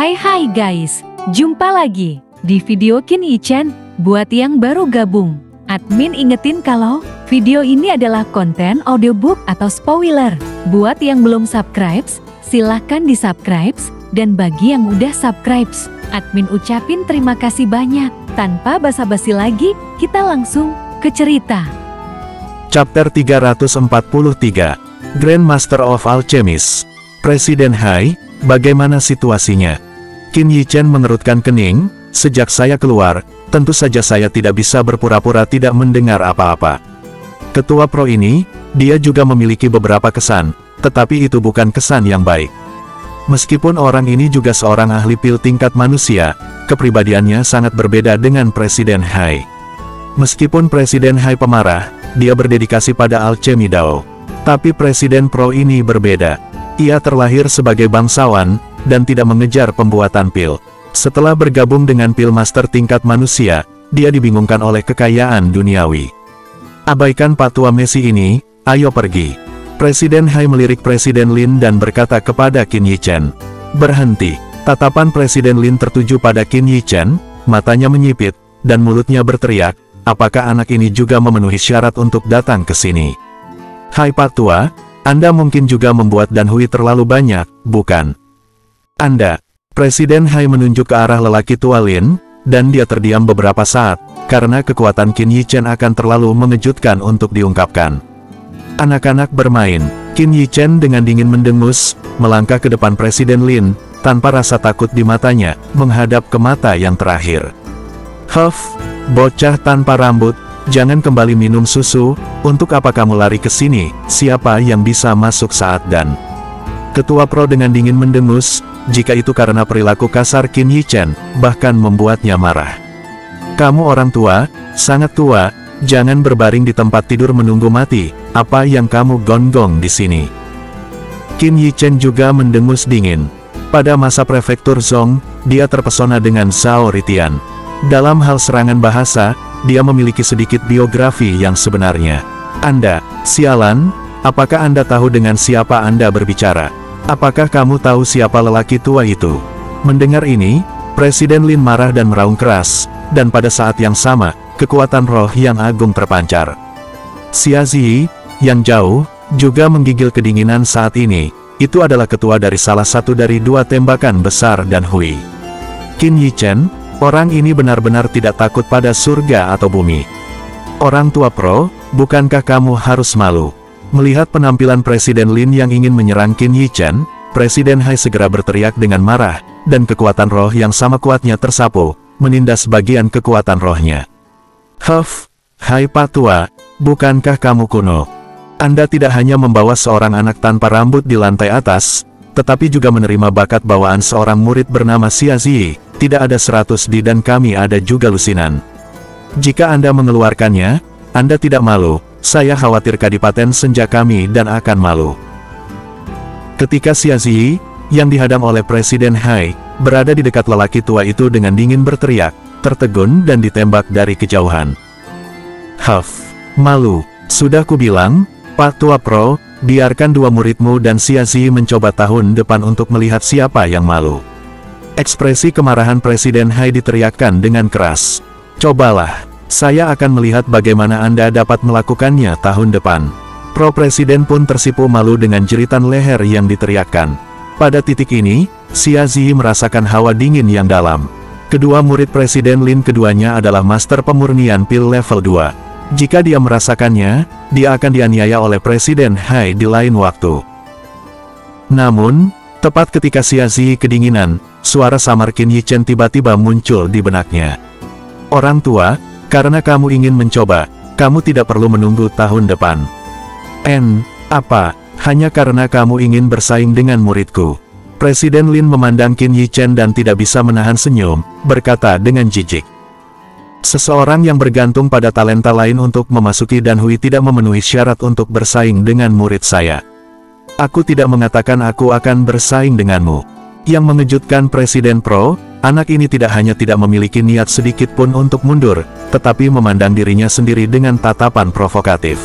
Hai guys, jumpa lagi di video Qin Yichen. Buat yang baru gabung, admin ingetin kalau video ini adalah konten audiobook atau spoiler. Buat yang belum subscribe, silahkan di subscribe, dan bagi yang udah subscribe, admin ucapin terima kasih banyak. Tanpa basa-basi lagi, kita langsung ke cerita. Chapter 343, Grandmaster of Alchemist. Presiden Hai, bagaimana situasinya? Qin Yichen mengerutkan kening. Sejak saya keluar, tentu saja saya tidak bisa berpura-pura tidak mendengar apa-apa. Ketua Pro ini, dia juga memiliki beberapa kesan, tetapi itu bukan kesan yang baik. Meskipun orang ini juga seorang ahli pil tingkat manusia, kepribadiannya sangat berbeda dengan Presiden Hai. Meskipun Presiden Hai pemarah, dia berdedikasi pada alchemy Dao. Tapi Presiden Pro ini berbeda. Ia terlahir sebagai bangsawan, dan tidak mengejar pembuatan pil. Setelah bergabung dengan pil master tingkat manusia, dia dibingungkan oleh kekayaan duniawi. Abaikan patua Messi ini, ayo pergi. Presiden Hai melirik Presiden Lin dan berkata kepada Qin Yichen. Berhenti. Tatapan Presiden Lin tertuju pada Qin Yichen, matanya menyipit, dan mulutnya berteriak, apakah anak ini juga memenuhi syarat untuk datang ke sini? Hai patua, Anda mungkin juga membuat Dan Hui terlalu banyak, bukan? Anda. Presiden Hai menunjuk ke arah lelaki tua Lin, dan dia terdiam beberapa saat, karena kekuatan Qin Yichen akan terlalu mengejutkan untuk diungkapkan. Anak-anak bermain. Qin Yichen dengan dingin mendengus, melangkah ke depan Presiden Lin, tanpa rasa takut di matanya, menghadap ke mata yang terakhir. Huff, bocah tanpa rambut, jangan kembali minum susu, untuk apa kamu lari ke sini, siapa yang bisa masuk saat Dan? Ketua Pro dengan dingin mendengus, jika itu karena perilaku kasar Qin Yichen, bahkan membuatnya marah. Kamu orang tua, sangat tua, jangan berbaring di tempat tidur menunggu mati, apa yang kamu gonggong di sini? Qin Yichen juga mendengus dingin. Pada masa prefektur Zhong, dia terpesona dengan Zhao Ritian. Dalam hal serangan bahasa, dia memiliki sedikit biografi yang sebenarnya. Anda, sialan, apakah Anda tahu dengan siapa Anda berbicara? Apakah kamu tahu siapa lelaki tua itu? Mendengar ini, Presiden Lin marah dan meraung keras, dan pada saat yang sama, kekuatan roh yang agung terpancar. Xia Zi, yang jauh, juga menggigil kedinginan saat ini. Itu adalah ketua dari salah satu dari dua tembakan besar Dan Hui. Qin Yichen, orang ini benar-benar tidak takut pada surga atau bumi. Orang tua Pro, bukankah kamu harus malu? Melihat penampilan Presiden Lin yang ingin menyerang Qin Yichen, Presiden Hai segera berteriak dengan marah, dan kekuatan roh yang sama kuatnya tersapu, menindas bagian kekuatan rohnya. Huff, hai patua, bukankah kamu kuno? Anda tidak hanya membawa seorang anak tanpa rambut di lantai atas, tetapi juga menerima bakat bawaan seorang murid bernama Xia Zi, tidak ada 100 di dan kami ada juga lusinan. Jika Anda mengeluarkannya, Anda tidak malu. Saya khawatir kadipaten senja kami dan akan malu. Ketika Xia Zi, yang dihadang oleh Presiden Hai, berada di dekat lelaki tua itu dengan dingin berteriak, tertegun dan ditembak dari kejauhan. Huff, malu, sudah kubilang, Pak Tua Pro, biarkan dua muridmu dan Xia Zi mencoba tahun depan untuk melihat siapa yang malu. Ekspresi kemarahan Presiden Hai diteriakkan dengan keras. Cobalah. Saya akan melihat bagaimana Anda dapat melakukannya tahun depan. Pro Presiden pun tersipu malu dengan jeritan leher yang diteriakkan. Pada titik ini, Xia Zi merasakan hawa dingin yang dalam. Kedua murid Presiden Lin keduanya adalah master pemurnian pil level 2. Jika dia merasakannya, dia akan dianiaya oleh Presiden Hai di lain waktu. Namun, tepat ketika Xia Zi kedinginan, suara samar Qin Yichen tiba-tiba muncul di benaknya. Orang tua, karena kamu ingin mencoba, kamu tidak perlu menunggu tahun depan. Apa? Hanya karena kamu ingin bersaing dengan muridku. Presiden Lin memandang Qin Yichen dan tidak bisa menahan senyum, berkata dengan jijik. Seseorang yang bergantung pada talenta lain untuk memasuki Dan Hui tidak memenuhi syarat untuk bersaing dengan murid saya. Aku tidak mengatakan aku akan bersaing denganmu. Yang mengejutkan Presiden Pro, anak ini tidak hanya tidak memiliki niat sedikit pun untuk mundur, tetapi memandang dirinya sendiri dengan tatapan provokatif.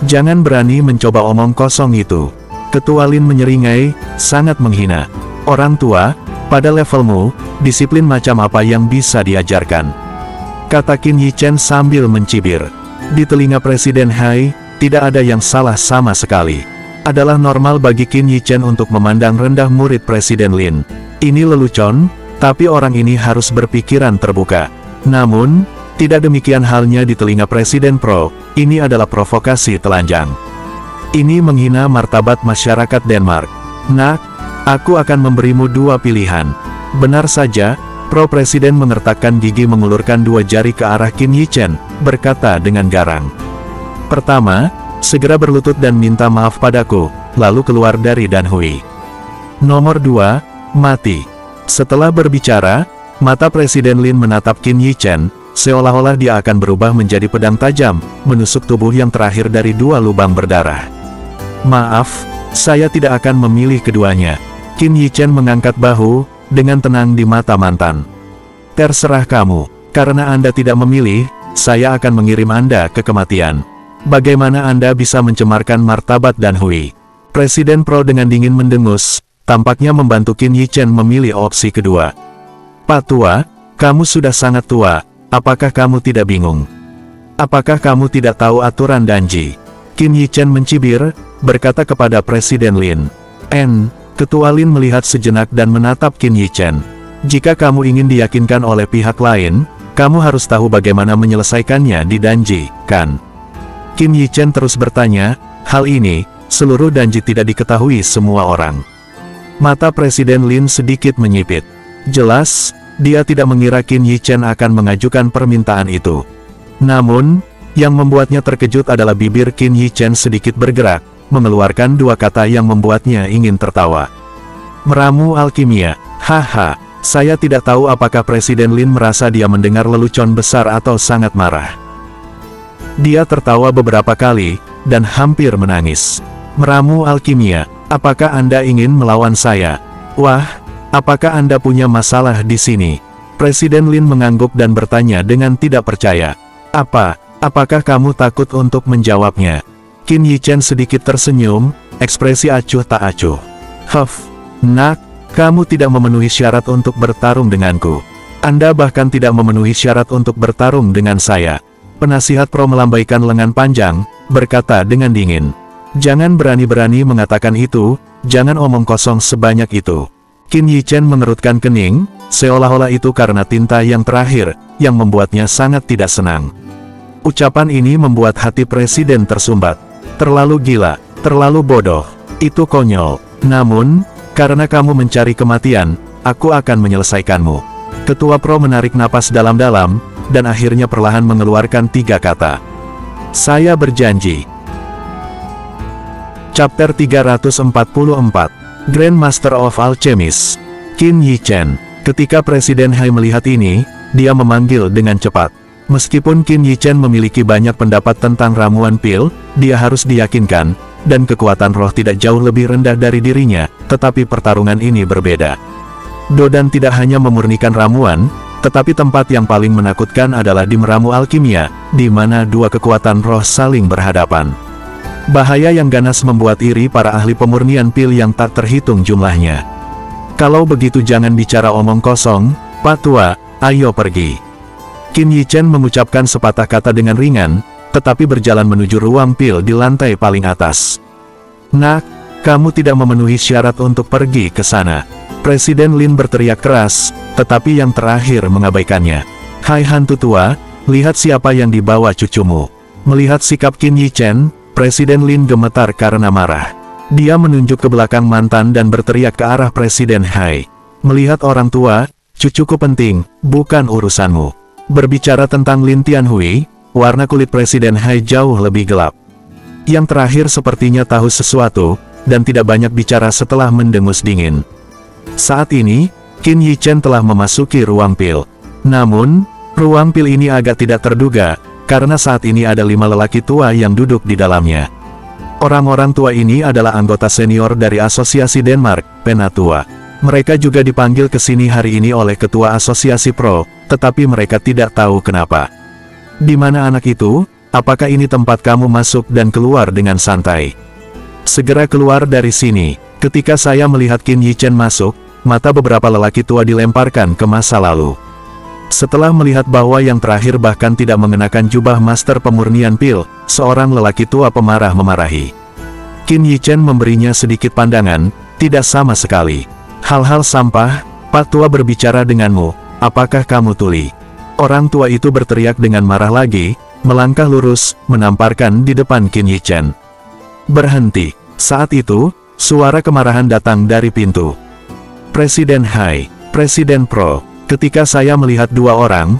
Jangan berani mencoba omong kosong itu. Ketua Lin menyeringai, sangat menghina. Orang tua, pada levelmu, disiplin macam apa yang bisa diajarkan? Kata Qin Yichen sambil mencibir. Di telinga Presiden Hai, tidak ada yang salah sama sekali. Adalah normal bagi Qin Yichen untuk memandang rendah murid Presiden Lin. Ini lelucon, tapi orang ini harus berpikiran terbuka. Namun, tidak demikian halnya di telinga Presiden Pro, ini adalah provokasi telanjang. Ini menghina martabat masyarakat Denmark. Nak, aku akan memberimu dua pilihan. Benar saja, Pro Presiden mengertakkan gigi mengulurkan dua jari ke arah Qin Yichen, berkata dengan garang. Pertama, segera berlutut dan minta maaf padaku, lalu keluar dari Dan Hui. Nomor 2, mati. Setelah berbicara, mata Presiden Lin menatap Qin Yichen, seolah-olah dia akan berubah menjadi pedang tajam, menusuk tubuh yang terakhir dari dua lubang berdarah. Maaf, saya tidak akan memilih keduanya. Qin Yichen mengangkat bahu, dengan tenang di mata mantan. Terserah kamu, karena Anda tidak memilih, saya akan mengirim Anda ke kematian. Bagaimana Anda bisa mencemarkan martabat Dan Hui? Presiden Pro dengan dingin mendengus, tampaknya membantu Qin Yichen memilih opsi kedua. Pak Tua, kamu sudah sangat tua, apakah kamu tidak bingung? Apakah kamu tidak tahu aturan Danji? Qin Yichen mencibir, berkata kepada Presiden Lin. Ketua Lin melihat sejenak dan menatap Qin Yichen. Jika kamu ingin diyakinkan oleh pihak lain, kamu harus tahu bagaimana menyelesaikannya di Danji, kan? Qin Yichen terus bertanya, hal ini, seluruh Danji tidak diketahui semua orang. Mata Presiden Lin sedikit menyipit. Jelas, dia tidak mengira Qin Yichen akan mengajukan permintaan itu. Namun, yang membuatnya terkejut adalah bibir Qin Yichen sedikit bergerak, mengeluarkan dua kata yang membuatnya ingin tertawa. Meramu alkimia, haha, saya tidak tahu apakah Presiden Lin merasa dia mendengar lelucon besar atau sangat marah. Dia tertawa beberapa kali, dan hampir menangis. Meramu alkimia, apakah Anda ingin melawan saya? Wah, apakah Anda punya masalah di sini? Presiden Lin mengangguk dan bertanya dengan tidak percaya. Apakah kamu takut untuk menjawabnya? Qin Yichen sedikit tersenyum, ekspresi acuh tak acuh. Nak, kamu tidak memenuhi syarat untuk bertarung denganku. Anda bahkan tidak memenuhi syarat untuk bertarung dengan saya. Penasihat Pro melambaikan lengan panjang, berkata dengan dingin. Jangan berani-berani mengatakan itu, jangan omong kosong sebanyak itu. Qin Yichen mengerutkan kening, seolah-olah itu karena tinta yang terakhir, yang membuatnya sangat tidak senang. Ucapan ini membuat hati Presiden tersumbat. Terlalu gila, terlalu bodoh, itu konyol. Namun, karena kamu mencari kematian, aku akan menyelesaikanmu. Ketua Pro menarik napas dalam-dalam, dan akhirnya perlahan mengeluarkan 3 kata. Saya berjanji. Chapter 344, Grand Master of Alchemist, Qin Yichen. Ketika Presiden Hai melihat ini, dia memanggil dengan cepat. Meskipun Qin Yichen memiliki banyak pendapat tentang ramuan pil, dia harus diyakinkan, dan kekuatan roh tidak jauh lebih rendah dari dirinya, tetapi pertarungan ini berbeda. Dodan tidak hanya memurnikan ramuan, tetapi tempat yang paling menakutkan adalah di meramu alkimia, di mana dua kekuatan roh saling berhadapan. Bahaya yang ganas membuat iri para ahli pemurnian pil yang tak terhitung jumlahnya. Kalau begitu jangan bicara omong kosong, Pak Tua, ayo pergi. Qin Yichen mengucapkan sepatah kata dengan ringan, tetapi berjalan menuju ruang pil di lantai paling atas. Nak, kamu tidak memenuhi syarat untuk pergi ke sana. Presiden Lin berteriak keras, tetapi yang terakhir mengabaikannya. Hai hantu tua, lihat siapa yang dibawa cucumu. Melihat sikap Qin Yichen, Presiden Lin gemetar karena marah. Dia menunjuk ke belakang mantan dan berteriak ke arah Presiden Hai. Melihat orang tua, cucuku penting, bukan urusanmu. Berbicara tentang Lin Tianhui, warna kulit Presiden Hai jauh lebih gelap. Yang terakhir sepertinya tahu sesuatu, dan tidak banyak bicara setelah mendengus dingin. Saat ini, Qin Yichen telah memasuki ruang pil. Namun, ruang pil ini agak tidak terduga, karena saat ini ada 5 lelaki tua yang duduk di dalamnya. Orang-orang tua ini adalah anggota senior dari Asosiasi Denmark, Penatua. Mereka juga dipanggil ke sini hari ini oleh Ketua Asosiasi Pro, tetapi mereka tidak tahu kenapa. Di mana anak itu? Apakah ini tempat kamu masuk dan keluar dengan santai? Segera keluar dari sini. Ketika saya melihat Qin Yichen masuk, mata beberapa lelaki tua dilemparkan ke masa lalu. Setelah melihat bahwa yang terakhir bahkan tidak mengenakan jubah master pemurnian pil, seorang lelaki tua pemarah memarahi. Qin Yichen memberinya sedikit pandangan, tidak sama sekali. Hal-hal sampah, Pak Tua berbicara denganmu, apakah kamu tuli? Orang tua itu berteriak dengan marah lagi, melangkah lurus, menamparkan di depan Qin Yichen. Berhenti. Saat itu, suara kemarahan datang dari pintu. Presiden Hai, Presiden Pro, ketika saya melihat dua orang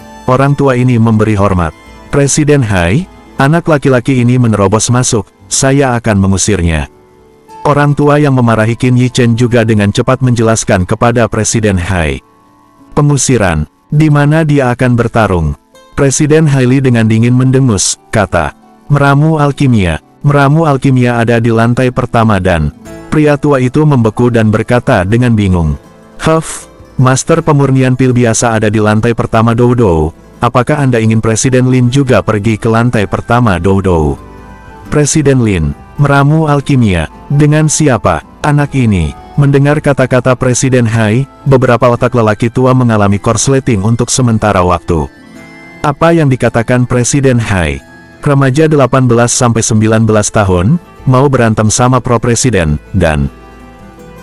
tua ini memberi hormat. Presiden Hai, anak laki-laki ini menerobos masuk, saya akan mengusirnya. Orang tua yang memarahi Qin Yichen juga dengan cepat menjelaskan kepada Presiden Hai. Pengusiran, di mana dia akan bertarung? Presiden Haili dengan dingin mendengus, kata, meramu alkimia ada di lantai pertama dan pria tua itu membeku dan berkata dengan bingung. Huff, master pemurnian pil biasa ada di lantai pertama Doudou, apakah Anda ingin Presiden Lin juga pergi ke lantai pertama Doudou? Presiden Lin, meramu alkimia, dengan siapa? Anak ini. Mendengar kata-kata Presiden Hai, beberapa otak lelaki tua mengalami korsleting untuk sementara waktu. Apa yang dikatakan Presiden Hai? Remaja 18-19 tahun, mau berantem sama Pro Presiden, dan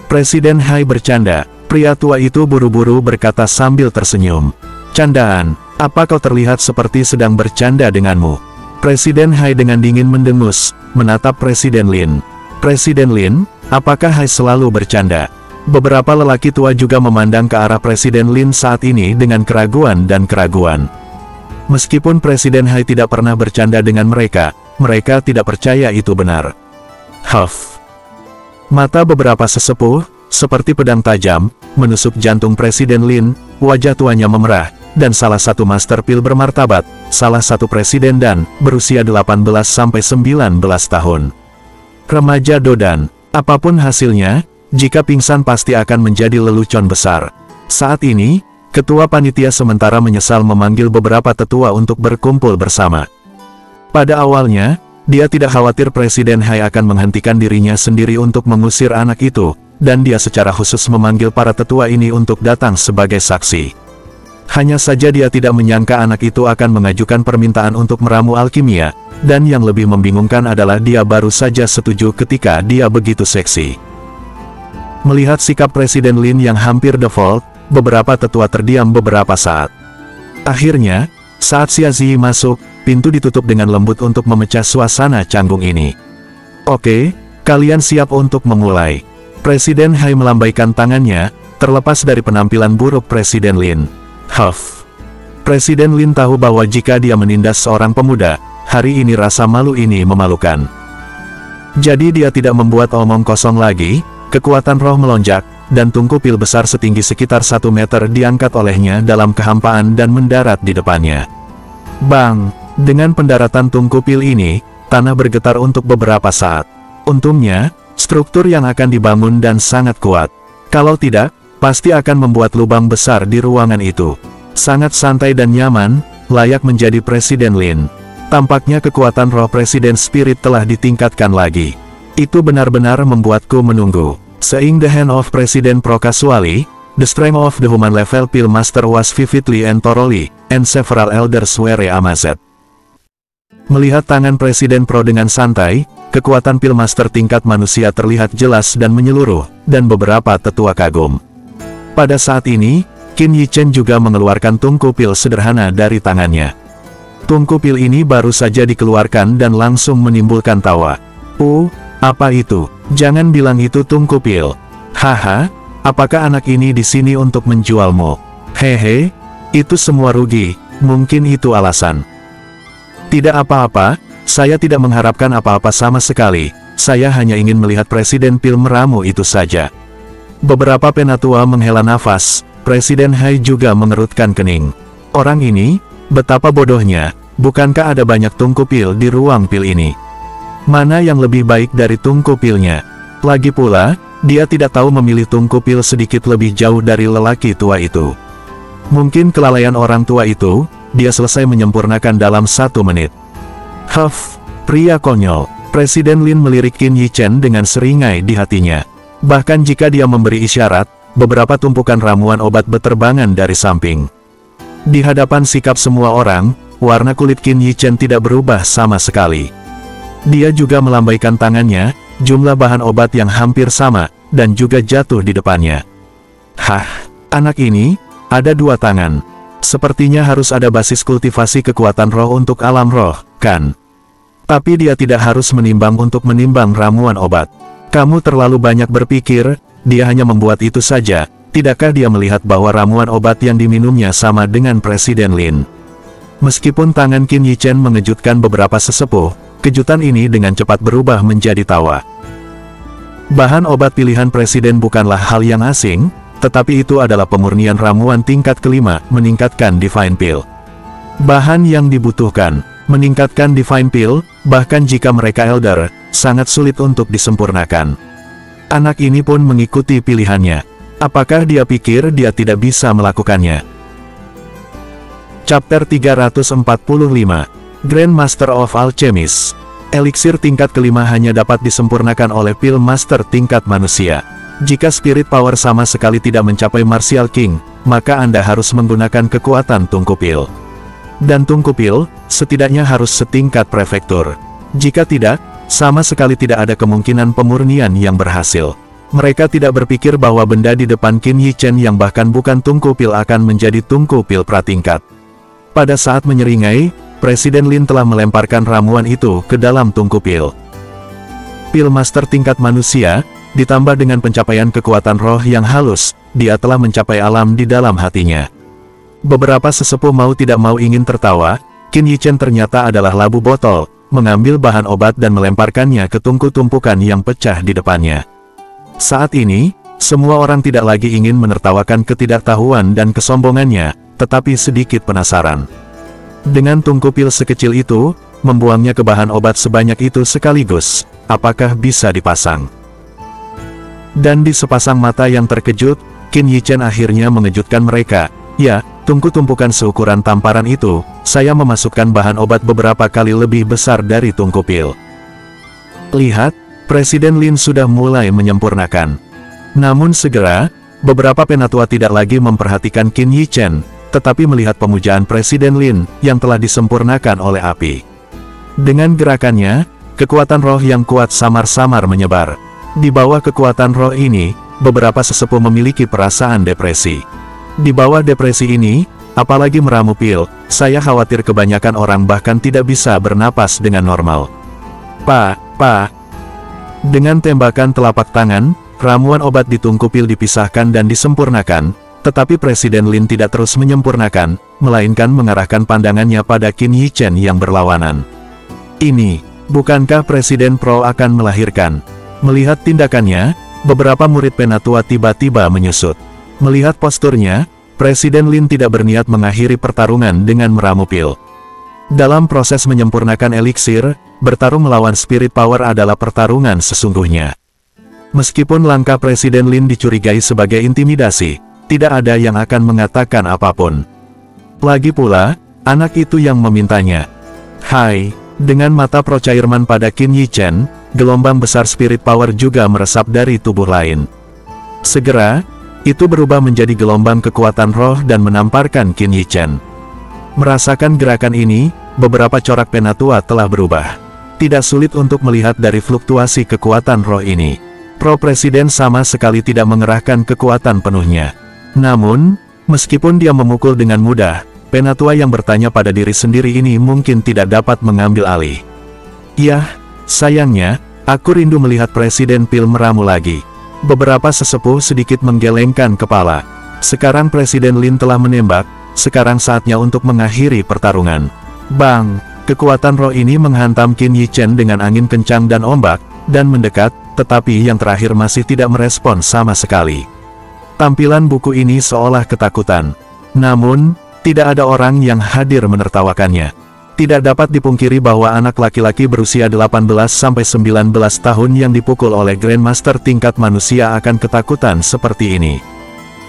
Presiden Hai bercanda. Pria tua itu buru-buru berkata sambil tersenyum. Candaan, apa kau terlihat seperti sedang bercanda denganmu? Presiden Hai dengan dingin mendengus, menatap Presiden Lin. Presiden Lin, apakah Hai selalu bercanda? Beberapa lelaki tua juga memandang ke arah Presiden Lin saat ini dengan keraguan dan keraguan. Meskipun Presiden Hai tidak pernah bercanda dengan mereka tidak percaya itu benar. Huff. Mata beberapa sesepuh, seperti pedang tajam, menusuk jantung Presiden Lin, wajah tuanya memerah, dan salah satu master pil bermartabat, salah satu presiden dan berusia 18-19 tahun. Remaja Dodan, apapun hasilnya, jika pingsan pasti akan menjadi lelucon besar. Saat ini, Ketua Panitia sementara menyesal memanggil beberapa tetua untuk berkumpul bersama. Pada awalnya, dia tidak khawatir Presiden Hai akan menghentikan dirinya sendiri untuk mengusir anak itu, dan dia secara khusus memanggil para tetua ini untuk datang sebagai saksi. Hanya saja dia tidak menyangka anak itu akan mengajukan permintaan untuk meramu alkimia, dan yang lebih membingungkan adalah dia baru saja setuju ketika dia begitu seksi. Melihat sikap Presiden Lin yang hampir default, beberapa tetua terdiam beberapa saat. Akhirnya, saat Xia Zi masuk, pintu ditutup dengan lembut untuk memecah suasana canggung ini. Oke, kalian siap untuk memulai. Presiden Hai melambaikan tangannya, terlepas dari penampilan buruk Presiden Lin. Huff. Presiden Lin tahu bahwa jika dia menindas seorang pemuda, hari ini rasa malu ini memalukan. Jadi dia tidak membuat omong kosong lagi, kekuatan roh melonjak, dan tungku pil besar setinggi sekitar 1 meter diangkat olehnya dalam kehampaan dan mendarat di depannya. Bang! Dengan pendaratan tungku pil ini, tanah bergetar untuk beberapa saat. Untungnya, struktur yang akan dibangun dan sangat kuat. Kalau tidak, pasti akan membuat lubang besar di ruangan itu. Sangat santai dan nyaman, layak menjadi Presiden Lin. Tampaknya kekuatan roh Presiden Spirit telah ditingkatkan lagi. Itu benar-benar membuatku menunggu. Seeing the hand of Presiden Pro casually, the strength of the human level pil master was vividly and thoroughly, and several elders were amazed. Melihat tangan Presiden Pro dengan santai, kekuatan pil master tingkat manusia terlihat jelas dan menyeluruh, dan beberapa tetua kagum. Pada saat ini, Qin Yichen juga mengeluarkan tungku pil sederhana dari tangannya. Tungku pil ini baru saja dikeluarkan dan langsung menimbulkan tawa. Apa itu? Jangan bilang itu tungku pil. Haha, apakah anak ini di sini untuk menjualmu? Hehe, itu semua rugi, mungkin itu alasan. Tidak apa-apa, saya tidak mengharapkan apa-apa sama sekali, saya hanya ingin melihat Presiden pil meramu itu saja. Beberapa penatua menghela nafas, Presiden Hai juga mengerutkan kening. Orang ini, betapa bodohnya, bukankah ada banyak tungku pil di ruang pil ini? Mana yang lebih baik dari tungku pilnya? Lagi pula, dia tidak tahu memilih tungku pil sedikit lebih jauh dari lelaki tua itu. Mungkin kelalaian orang tua itu, dia selesai menyempurnakan dalam 1 menit. Huff, pria konyol. Presiden Lin melirik Qin Yichen dengan seringai di hatinya. Bahkan jika dia memberi isyarat, beberapa tumpukan ramuan obat beterbangan dari samping. Di hadapan sikap semua orang, warna kulit Qin Yichen tidak berubah sama sekali. Dia juga melambaikan tangannya, jumlah bahan obat yang hampir sama, dan juga jatuh di depannya. Hah, anak ini, ada 2 tangan. Sepertinya harus ada basis kultivasi kekuatan roh untuk alam roh, kan? Tapi dia tidak harus menimbang untuk menimbang ramuan obat. Kamu terlalu banyak berpikir, dia hanya membuat itu saja. Tidakkah dia melihat bahwa ramuan obat yang diminumnya sama dengan Presiden Lin? Meskipun tangan Qin Yichen mengejutkan beberapa sesepuh, kejutan ini dengan cepat berubah menjadi tawa. Bahan obat pilihan Presiden bukanlah hal yang asing, tetapi itu adalah pemurnian ramuan tingkat kelima, meningkatkan Divine Pill. Bahan yang dibutuhkan, meningkatkan Divine Pill, bahkan jika mereka Elder, sangat sulit untuk disempurnakan. Anak ini pun mengikuti pilihannya. Apakah dia pikir dia tidak bisa melakukannya? Chapter 345, Grand Master of Alchemist. Eliksir tingkat kelima hanya dapat disempurnakan oleh Pill Master tingkat manusia. Jika Spirit Power sama sekali tidak mencapai Martial King, maka Anda harus menggunakan kekuatan Tungku Pill. Dan Tungku Pill, setidaknya harus setingkat prefektur. Jika tidak, sama sekali tidak ada kemungkinan pemurnian yang berhasil. Mereka tidak berpikir bahwa benda di depan Qin Yichen yang bahkan bukan Tungku Pill akan menjadi Tungku Pill pratingkat. Pada saat menyeringai, Presiden Lin telah melemparkan ramuan itu ke dalam Tungku Pill. Pill Master tingkat manusia, ditambah dengan pencapaian kekuatan roh yang halus, dia telah mencapai alam di dalam hatinya. Beberapa sesepuh mau tidak mau ingin tertawa. Qin Yichen ternyata adalah labu botol, mengambil bahan obat dan melemparkannya ke tungku tumpukan yang pecah di depannya. Saat ini, semua orang tidak lagi ingin menertawakan ketidaktahuan dan kesombongannya, tetapi sedikit penasaran. Dengan tungku pil sekecil itu, membuangnya ke bahan obat sebanyak itu sekaligus, apakah bisa dipasang? Dan di sepasang mata yang terkejut, Qin Yichen akhirnya mengejutkan mereka. Ya, tungku tumpukan seukuran tamparan itu, saya memasukkan bahan obat beberapa kali lebih besar dari tungku pil. Lihat, Presiden Lin sudah mulai menyempurnakan. Namun segera, beberapa penatua tidak lagi memperhatikan Qin Yichen, tetapi melihat pemujaan Presiden Lin, yang telah disempurnakan oleh api. Dengan gerakannya, kekuatan roh yang kuat samar-samar menyebar. Di bawah kekuatan roh ini, beberapa sesepuh memiliki perasaan depresi. Di bawah depresi ini, apalagi meramu pil, saya khawatir kebanyakan orang bahkan tidak bisa bernapas dengan normal. Dengan tembakan telapak tangan, ramuan obat di tungku pil dipisahkan dan disempurnakan, tetapi Presiden Lin tidak terus menyempurnakan, melainkan mengarahkan pandangannya pada Qin Yichen yang berlawanan. Ini, bukankah Presiden Pro akan melahirkan? Melihat tindakannya, beberapa murid penatua tiba-tiba menyusut. Melihat posturnya, Presiden Lin tidak berniat mengakhiri pertarungan dengan meramu pil. Dalam proses menyempurnakan eliksir, bertarung melawan Spirit Power adalah pertarungan sesungguhnya. Meskipun langkah Presiden Lin dicurigai sebagai intimidasi, tidak ada yang akan mengatakan apapun. Lagi pula, anak itu yang memintanya. Hai, dengan mata Pro-Chairman pada Qin Yichen, gelombang besar Spirit Power juga meresap dari tubuh lain. Segera, itu berubah menjadi gelombang kekuatan roh dan menamparkan Qin Yichen. Merasakan gerakan ini, beberapa corak penatua telah berubah. Tidak sulit untuk melihat dari fluktuasi kekuatan roh ini. Pro-Presiden sama sekali tidak mengerahkan kekuatan penuhnya. Namun, meskipun dia memukul dengan mudah, penatua yang bertanya pada diri sendiri ini mungkin tidak dapat mengambil alih. Yah, sayangnya, aku rindu melihat Presiden Pil meramu lagi. Beberapa sesepuh sedikit menggelengkan kepala. Sekarang Presiden Lin telah menembak, sekarang saatnya untuk mengakhiri pertarungan. Bang! Kekuatan roh ini menghantam Qin Yichen dengan angin kencang dan ombak, dan mendekat, tetapi yang terakhir masih tidak merespon sama sekali. Tampilan buku ini seolah ketakutan. Namun, tidak ada orang yang hadir menertawakannya. Tidak dapat dipungkiri bahwa anak laki-laki berusia 18-19 tahun yang dipukul oleh Grandmaster tingkat manusia akan ketakutan seperti ini.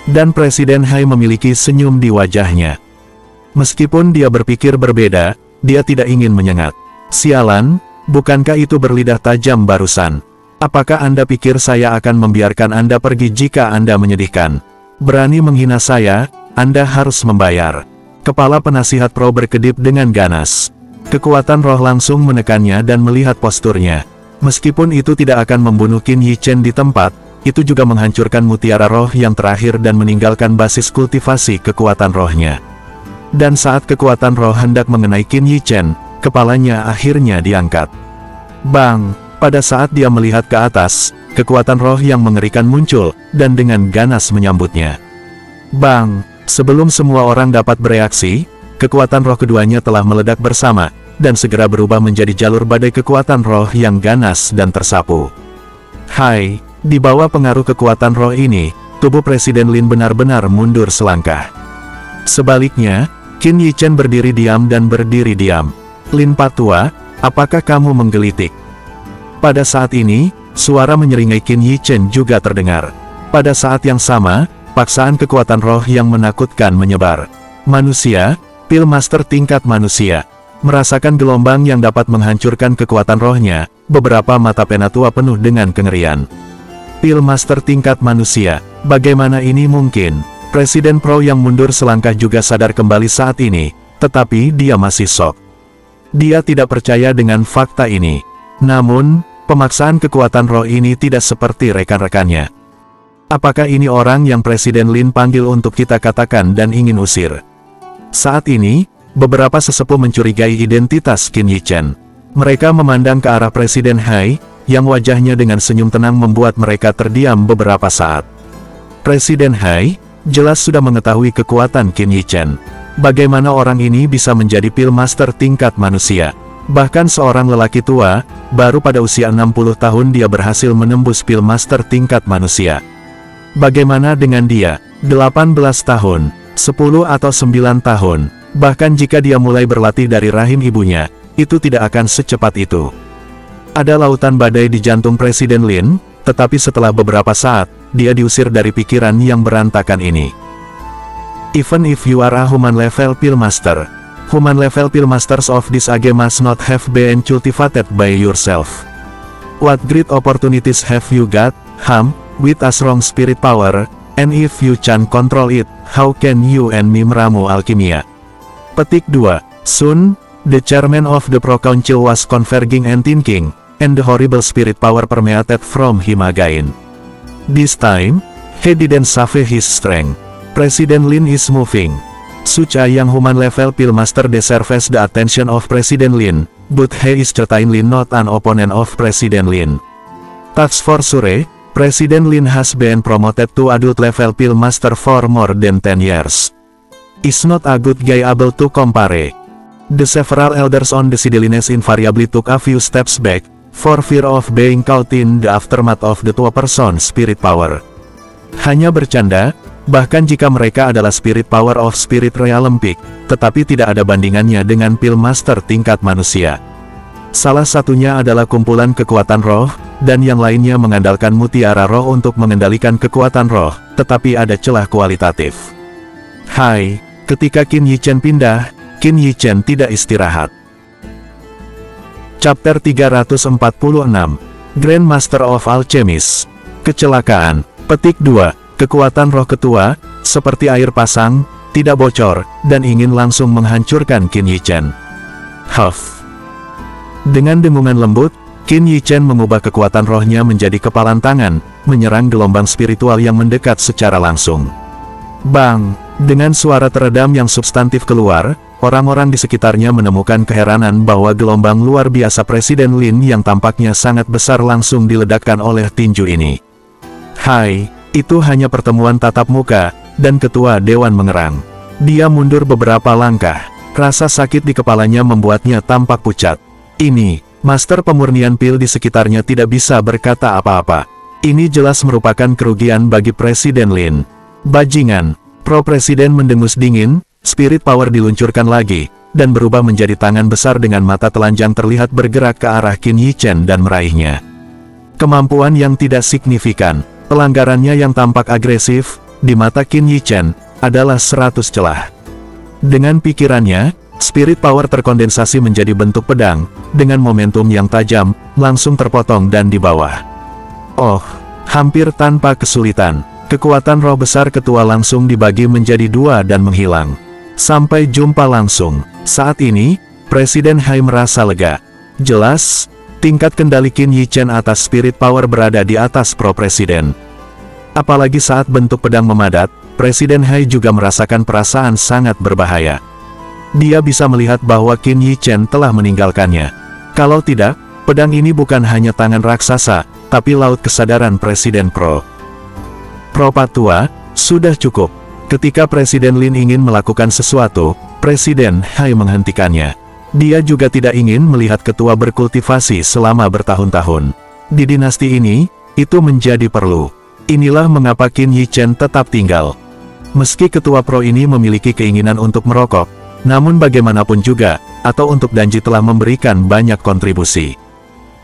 Dan Presiden Hai memiliki senyum di wajahnya. Meskipun dia berpikir berbeda, dia tidak ingin menyengat. Sialan, bukankah itu berlidah tajam barusan? Apakah Anda pikir saya akan membiarkan Anda pergi jika Anda menyedihkan? Berani menghina saya, Anda harus membayar. Kepala penasihat pro berkedip dengan ganas. Kekuatan roh langsung menekannya dan melihat posturnya. Meskipun itu tidak akan membunuh Qin Yichen di tempat, itu juga menghancurkan mutiara roh yang terakhir dan meninggalkan basis kultivasi kekuatan rohnya. Dan saat kekuatan roh hendak mengenai Qin Yichen, kepalanya akhirnya diangkat. Bang! Pada saat dia melihat ke atas, kekuatan roh yang mengerikan muncul, dan dengan ganas menyambutnya. Bang! Sebelum semua orang dapat bereaksi, kekuatan roh keduanya telah meledak bersama, dan segera berubah menjadi jalur badai kekuatan roh yang ganas dan tersapu. Hai! Di bawah pengaruh kekuatan roh ini, tubuh Presiden Lin benar-benar mundur selangkah. Sebaliknya, Qin Yichen berdiri diam dan berdiri diam. Lin Patua, apakah kamu menggelitik? Pada saat ini, suara menyeringai Qin Yichen juga terdengar. Pada saat yang sama, paksaan kekuatan roh yang menakutkan menyebar. Manusia, Pil Master tingkat manusia, merasakan gelombang yang dapat menghancurkan kekuatan rohnya, beberapa mata Penatua penuh dengan kengerian. Pil Master tingkat manusia, bagaimana ini mungkin? Presiden Pro yang mundur selangkah juga sadar kembali saat ini, tetapi dia masih shock. Dia tidak percaya dengan fakta ini. Namun, pemaksaan kekuatan roh ini tidak seperti rekan-rekannya. Apakah ini orang yang Presiden Lin panggil untuk kita katakan dan ingin usir? Saat ini, beberapa sesepuh mencurigai identitas Qin Yichen. Mereka memandang ke arah Presiden Hai, yang wajahnya dengan senyum tenang membuat mereka terdiam beberapa saat. Presiden Hai, jelas sudah mengetahui kekuatan Qin Yichen. Bagaimana orang ini bisa menjadi Pil Master tingkat manusia? Bahkan seorang lelaki tua, baru pada usia 60 tahun dia berhasil menembus Pil Master tingkat manusia. Bagaimana dengan dia? 18 tahun, 10 atau 9 tahun, bahkan jika dia mulai berlatih dari rahim ibunya, itu tidak akan secepat itu. Ada lautan badai di jantung Presiden Lin, tetapi setelah beberapa saat, dia diusir dari pikiran yang berantakan ini. Even if you are a human level Pil Master, human level Pil Masters of this age must not have been cultivated by yourself. What great opportunities have you got, with a strong spirit power, and if you can control it, how can you and me meramu alkimia? Petik 2. Soon, the chairman of the Pro Council was converging and thinking, and the horrible spirit power permeated from him again. This time, he didn't save his strength. President Lin is moving. Such a young human level Pil Master deserves the attention of President Lin, but he is certainly not an opponent of President Lin. That's for sure. President Lin has been promoted to adult level Pil Master for more than 10 years. Is not a good guy able to compare. The several elders on the Sidilines invariably took a few steps back, for fear of being caught in the aftermath of the two-person spirit power. Hanya bercanda, bahkan jika mereka adalah spirit power of spirit realm peak, tetapi tidak ada bandingannya dengan Pil Master tingkat manusia. Salah satunya adalah kumpulan kekuatan roh, dan yang lainnya mengandalkan mutiara roh untuk mengendalikan kekuatan roh, tetapi ada celah kualitatif. Hai, ketika Qin Yichen pindah, Qin Yichen tidak istirahat. Chapter 346, Grand Master of Alchemist. Kecelakaan. Petik 2. Kekuatan roh ketua, seperti air pasang, tidak bocor, dan ingin langsung menghancurkan Qin Yichen. Huff. Dengan dengungan lembut, Qin Yichen mengubah kekuatan rohnya menjadi kepalan tangan, menyerang gelombang spiritual yang mendekat secara langsung. Bang! Dengan suara teredam yang substantif keluar, orang-orang di sekitarnya menemukan keheranan bahwa gelombang luar biasa Presiden Lin yang tampaknya sangat besar langsung diledakkan oleh tinju ini. Hai, itu hanya pertemuan tatap muka, dan ketua dewan mengerang. Dia mundur beberapa langkah, rasa sakit di kepalanya membuatnya tampak pucat. Ini, Master Pemurnian Pil di sekitarnya tidak bisa berkata apa-apa. Ini jelas merupakan kerugian bagi Presiden Lin. Bajingan, Pro Presiden mendengus dingin, spirit power diluncurkan lagi, dan berubah menjadi tangan besar dengan mata telanjang terlihat bergerak ke arah Qin Yichen dan meraihnya. Kemampuan yang tidak signifikan, pelanggarannya yang tampak agresif, di mata Qin Yichen, adalah 100 celah. Dengan pikirannya, spirit power terkondensasi menjadi bentuk pedang, dengan momentum yang tajam, langsung terpotong dan di bawah. Oh, hampir tanpa kesulitan, kekuatan roh besar ketua langsung dibagi menjadi dua dan menghilang. Sampai jumpa langsung. Saat ini, Presiden Hai merasa lega. Jelas, tingkat kendali Qin Yi Chen atas spirit power berada di atas Pro Presiden. Apalagi saat bentuk pedang memadat, Presiden Hai juga merasakan perasaan sangat berbahaya. Dia bisa melihat bahwa Qin Yi Chen telah meninggalkannya. Kalau tidak, pedang ini bukan hanya tangan raksasa, tapi laut kesadaran Presiden Pro. Pro Patua, sudah cukup. Ketika Presiden Lin ingin melakukan sesuatu, Presiden Hai menghentikannya. Dia juga tidak ingin melihat ketua berkultivasi selama bertahun-tahun. Di dinasti ini, itu menjadi perlu. Inilah mengapa Qin Yi Chen tetap tinggal. Meski ketua pro ini memiliki keinginan untuk merokok, namun bagaimanapun juga, atau untuk Danji telah memberikan banyak kontribusi.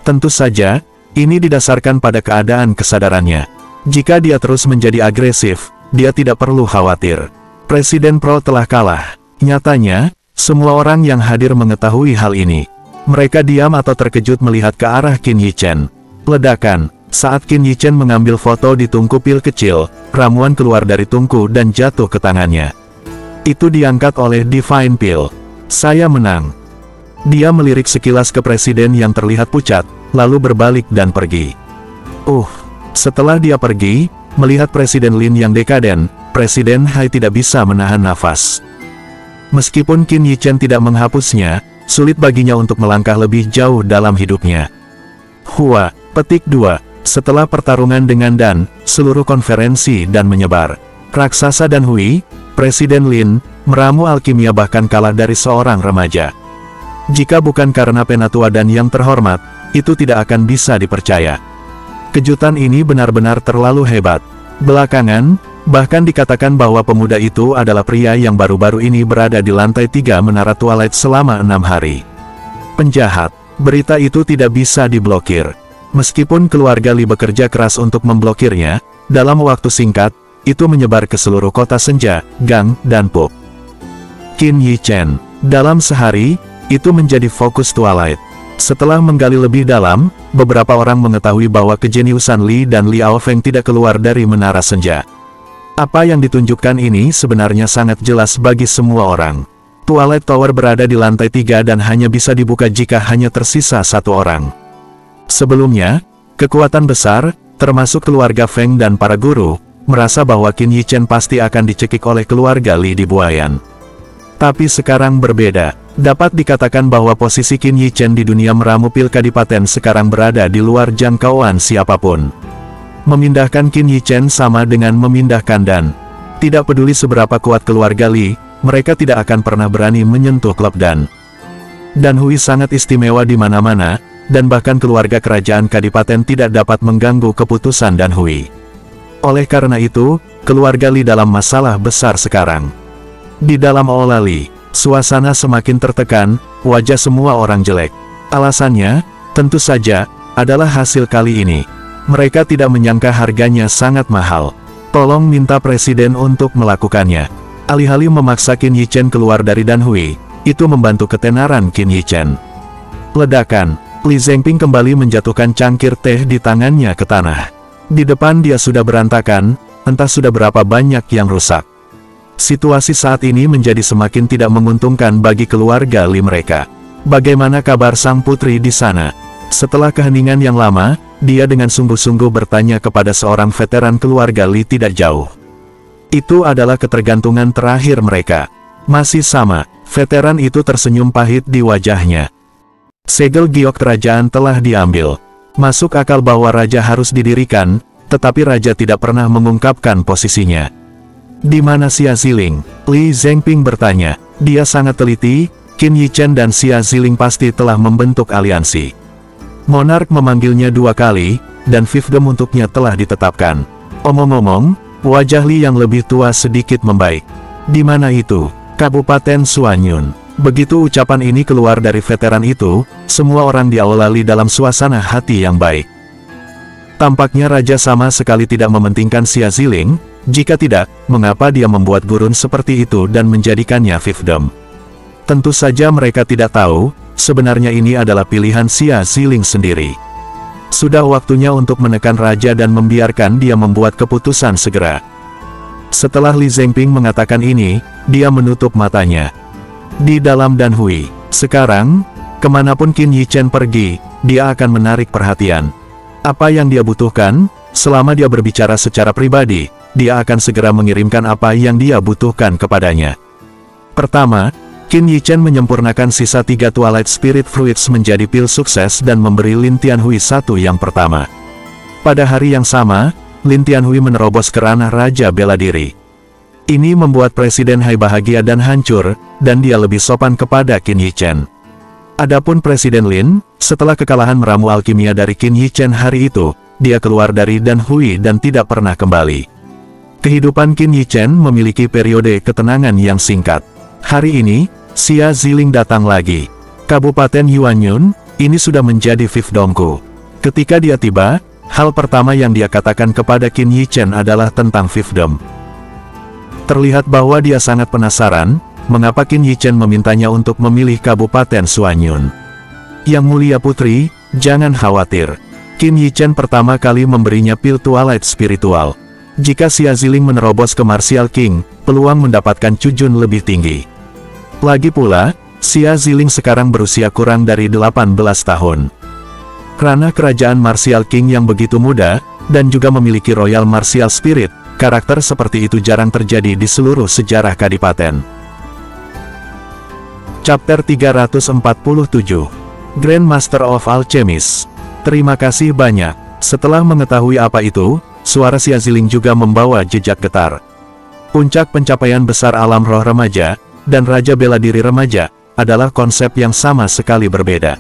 Tentu saja, ini didasarkan pada keadaan kesadarannya. Jika dia terus menjadi agresif, dia tidak perlu khawatir. Presiden Pro telah kalah. Nyatanya, semua orang yang hadir mengetahui hal ini. Mereka diam atau terkejut melihat ke arah Qin Yi Chen. Ledakan. Saat Qin Yi Chen mengambil foto di tungku pil kecil, ramuan keluar dari tungku dan jatuh ke tangannya. Itu diangkat oleh Divine Pill. Saya menang. Dia melirik sekilas ke presiden yang terlihat pucat, lalu berbalik dan pergi. Setelah dia pergi, melihat Presiden Lin yang dekaden, Presiden Hai tidak bisa menahan nafas. Meskipun Qin Yi Chen tidak menghapusnya, sulit baginya untuk melangkah lebih jauh dalam hidupnya. Petik 2. Setelah pertarungan dengan Dan, seluruh konferensi dan menyebar. Raksasa dan Hui, Presiden Lin, meramu alkimia bahkan kalah dari seorang remaja. Jika bukan karena penatua Dan yang terhormat, itu tidak akan bisa dipercaya. Kejutan ini benar-benar terlalu hebat. Belakangan, bahkan dikatakan bahwa pemuda itu adalah pria yang baru-baru ini berada di lantai 3 Menara Twilight selama 6 hari. Penjahat, berita itu tidak bisa diblokir. Meskipun keluarga Li bekerja keras untuk memblokirnya, dalam waktu singkat, itu menyebar ke seluruh kota senja, gang, dan pub. Qin Yi Chen, dalam sehari, itu menjadi fokus Twilight. Setelah menggali lebih dalam, beberapa orang mengetahui bahwa kejeniusan Li dan Liao Feng tidak keluar dari Menara Senja. Apa yang ditunjukkan ini sebenarnya sangat jelas bagi semua orang. Twilight Tower berada di lantai 3 dan hanya bisa dibuka jika hanya tersisa satu orang. Sebelumnya, kekuatan besar, termasuk keluarga Feng dan para guru, merasa bahwa Qin Yi Chen pasti akan dicekik oleh keluarga Li di Buayan. Tapi sekarang berbeda. Dapat dikatakan bahwa posisi Qin Yi Chen di dunia meramu pil kadipaten sekarang berada di luar jangkauan siapapun. Memindahkan Qin Yi Chen sama dengan memindahkan Dan. Tidak peduli seberapa kuat keluarga Li, mereka tidak akan pernah berani menyentuh klub Dan. Dan Hui sangat istimewa di mana-mana, dan bahkan keluarga kerajaan kadipaten tidak dapat mengganggu keputusan Dan Hui. Oleh karena itu, keluarga Li dalam masalah besar sekarang. Di dalam aula Li, suasana semakin tertekan, wajah semua orang jelek. Alasannya, tentu saja, adalah hasil kali ini. Mereka tidak menyangka harganya sangat mahal. Tolong minta presiden untuk melakukannya. Alih-alih memaksa Qin Yi Chen keluar dari Dan Hui, itu membantu ketenaran Qin Yi Chen. Ledakan. Li Zengping kembali menjatuhkan cangkir teh di tangannya ke tanah. Di depan dia sudah berantakan, entah sudah berapa banyak yang rusak. Situasi saat ini menjadi semakin tidak menguntungkan bagi keluarga Li mereka. Bagaimana kabar sang putri di sana? Setelah keheningan yang lama, dia dengan sungguh-sungguh bertanya kepada seorang veteran keluarga Li tidak jauh. Itu adalah ketergantungan terakhir mereka. Masih sama, veteran itu tersenyum pahit di wajahnya. Segel giok kerajaan telah diambil. Masuk akal bahwa raja harus didirikan, tetapi raja tidak pernah mengungkapkan posisinya. Di mana Xia Ziling? Li Zengping bertanya. Dia sangat teliti, Qin Yi Chen dan Xia Ziling pasti telah membentuk aliansi. Monark memanggilnya 2 kali, dan fiefdom untuknya telah ditetapkan. Omong-omong, wajah Li yang lebih tua sedikit membaik. Di mana itu? Kabupaten Suanyun. Begitu ucapan ini keluar dari veteran itu, semua orang di aula Li dalam suasana hati yang baik. Tampaknya raja sama sekali tidak mementingkan Xia Ziling. Jika tidak, mengapa dia membuat gurun seperti itu dan menjadikannya fiefdom? Tentu saja mereka tidak tahu, sebenarnya ini adalah pilihan Xia Ziling sendiri. Sudah waktunya untuk menekan raja dan membiarkan dia membuat keputusan segera. Setelah Li Zengping mengatakan ini, dia menutup matanya. Di dalam Danhui, sekarang, kemanapun Qin Yichen pergi, dia akan menarik perhatian. Apa yang dia butuhkan, selama dia berbicara secara pribadi, dia akan segera mengirimkan apa yang dia butuhkan kepadanya. Pertama, Qin Yichen menyempurnakan sisa 3 Twilight Spirit Fruits menjadi pil sukses dan memberi Lin Tianhui satu yang pertama. Pada hari yang sama, Lin Tianhui menerobos ke ranah Raja Bela Diri. Ini membuat Presiden Hai bahagia dan hancur, dan dia lebih sopan kepada Qin Yichen. Adapun Presiden Lin, setelah kekalahan meramu alkimia dari Qin Yichen hari itu, dia keluar dari Danhui dan tidak pernah kembali. Kehidupan Qin Yichen memiliki periode ketenangan yang singkat. Hari ini, Xia Ziling datang lagi. Kabupaten Yuanyun, ini sudah menjadi fiefdomku. Ketika dia tiba, hal pertama yang dia katakan kepada Qin Yichen adalah tentang fiefdom. Terlihat bahwa dia sangat penasaran, mengapa Qin Yichen memintanya untuk memilih Kabupaten Suanyun. Yang mulia putri, jangan khawatir. Qin Yichen pertama kali memberinya pil Twilight spiritual. Jika Xia Ziling menerobos ke Martial King, peluang mendapatkan Cujun lebih tinggi. Lagi pula, Xia Ziling sekarang berusia kurang dari 18 tahun. Ranah kerajaan Martial King yang begitu muda, dan juga memiliki Royal Martial Spirit, karakter seperti itu jarang terjadi di seluruh sejarah Kadipaten. Chapter 347 Grand Master of Alchemist. Terima kasih banyak. Setelah mengetahui apa itu, suara Xia Ziling juga membawa jejak getar. Puncak pencapaian besar alam roh remaja, dan Raja Bela Diri remaja, adalah konsep yang sama sekali berbeda.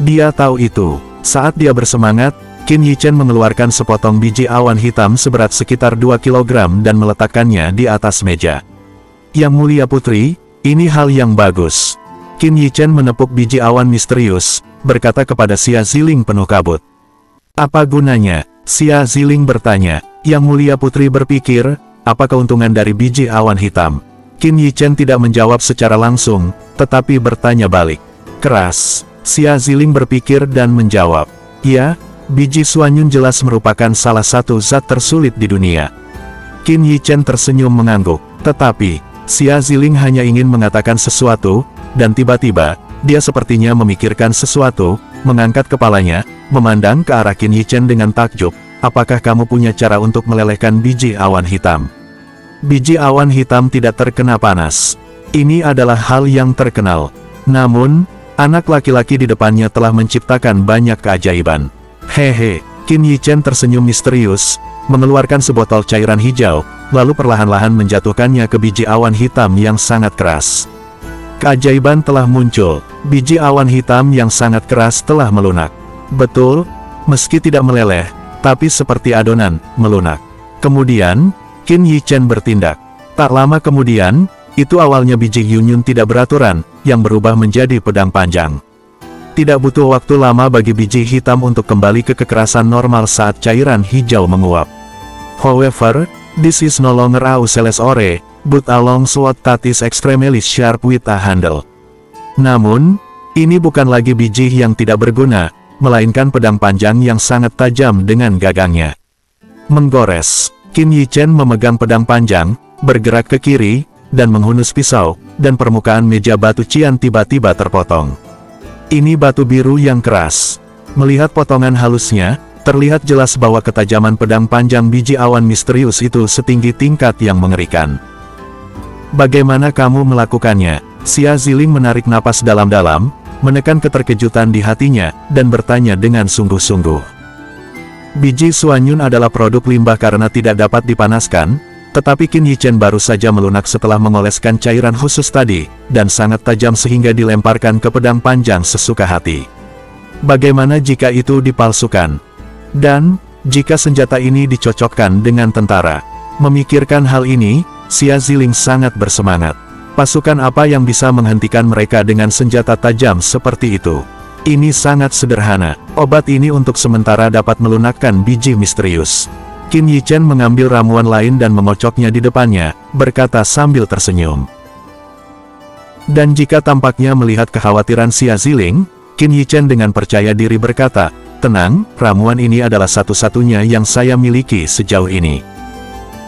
Dia tahu itu. Saat dia bersemangat, Qin Yichen mengeluarkan sepotong biji awan hitam seberat sekitar 2 kg dan meletakkannya di atas meja. Yang mulia putri, ini hal yang bagus. Qin Yichen menepuk biji awan misterius, berkata kepada Xia Ziling penuh kabut. Apa gunanya? Xia Ziling bertanya. Yang mulia putri berpikir, apa keuntungan dari biji awan hitam? Qin Yichen tidak menjawab secara langsung, tetapi bertanya balik. Keras, Xia Ziling berpikir dan menjawab. Ya, biji Suanyun jelas merupakan salah satu zat tersulit di dunia. Qin Yichen tersenyum mengangguk, tetapi, Xia Ziling hanya ingin mengatakan sesuatu, dan tiba-tiba, dia sepertinya memikirkan sesuatu, mengangkat kepalanya, memandang ke arah Qin Yichen dengan takjub. Apakah kamu punya cara untuk melelehkan biji awan hitam? Biji awan hitam tidak terkena panas. Ini adalah hal yang terkenal. Namun, anak laki-laki di depannya telah menciptakan banyak keajaiban. Hehe, Qin Yichen tersenyum misterius, mengeluarkan sebotol cairan hijau, lalu perlahan-lahan menjatuhkannya ke biji awan hitam yang sangat keras. Keajaiban telah muncul, biji awan hitam yang sangat keras telah melunak. Betul, meski tidak meleleh, tapi seperti adonan, melunak. Kemudian, Qin Yichen bertindak. Tak lama kemudian, itu awalnya biji Yunyun tidak beraturan, yang berubah menjadi pedang panjang. Tidak butuh waktu lama bagi biji hitam untuk kembali ke kekerasan normal saat cairan hijau menguap. However, this is no longer a useless ore, but a long sword that is extremely sharp with a handle. Namun, ini bukan lagi biji yang tidak berguna, melainkan pedang panjang yang sangat tajam dengan gagangnya. Menggores, Qin Yichen memegang pedang panjang, bergerak ke kiri, dan menghunus pisau, dan permukaan meja batu cian tiba-tiba terpotong. Ini batu biru yang keras. Melihat potongan halusnya, terlihat jelas bahwa ketajaman pedang panjang biji awan misterius itu setinggi tingkat yang mengerikan. Bagaimana kamu melakukannya? Xia Ziling menarik napas dalam-dalam, menekan keterkejutan di hatinya, dan bertanya dengan sungguh-sungguh. Biji Suanyun adalah produk limbah karena tidak dapat dipanaskan, tetapi Qin Yichen baru saja melunak setelah mengoleskan cairan khusus tadi, dan sangat tajam sehingga dilemparkan ke pedang panjang sesuka hati. Bagaimana jika itu dipalsukan? Dan, jika senjata ini dicocokkan dengan tentara? Memikirkan hal ini, Xia Ziling sangat bersemangat. Pasukan apa yang bisa menghentikan mereka dengan senjata tajam seperti itu? Ini sangat sederhana. Obat ini untuk sementara dapat melunakkan biji misterius. Qin Yichen mengambil ramuan lain dan mengocoknya di depannya, berkata sambil tersenyum. Dan jika tampaknya melihat kekhawatiran Xia Ziling, Qin Yichen dengan percaya diri berkata, tenang, ramuan ini adalah satu-satunya yang saya miliki sejauh ini.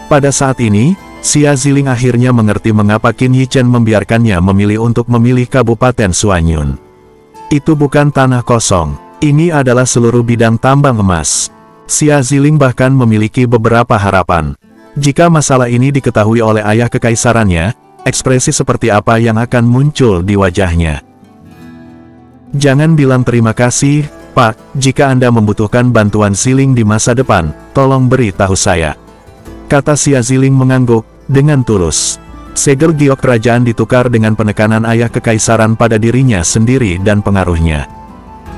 Pada saat ini, Xia Ziling akhirnya mengerti mengapa Qin Yichen membiarkannya memilih untuk memilih Kabupaten Suanyun. Itu bukan tanah kosong, ini adalah seluruh bidang tambang emas. Xia Ziling bahkan memiliki beberapa harapan. Jika masalah ini diketahui oleh ayah kekaisarannya, ekspresi seperti apa yang akan muncul di wajahnya? Jangan bilang terima kasih, Pak, jika Anda membutuhkan bantuan Ziling di masa depan, tolong beri tahu saya. Kata Xia Ziling mengangguk, dengan tulus. Segel giok kerajaan ditukar dengan penekanan ayah kekaisaran pada dirinya sendiri dan pengaruhnya.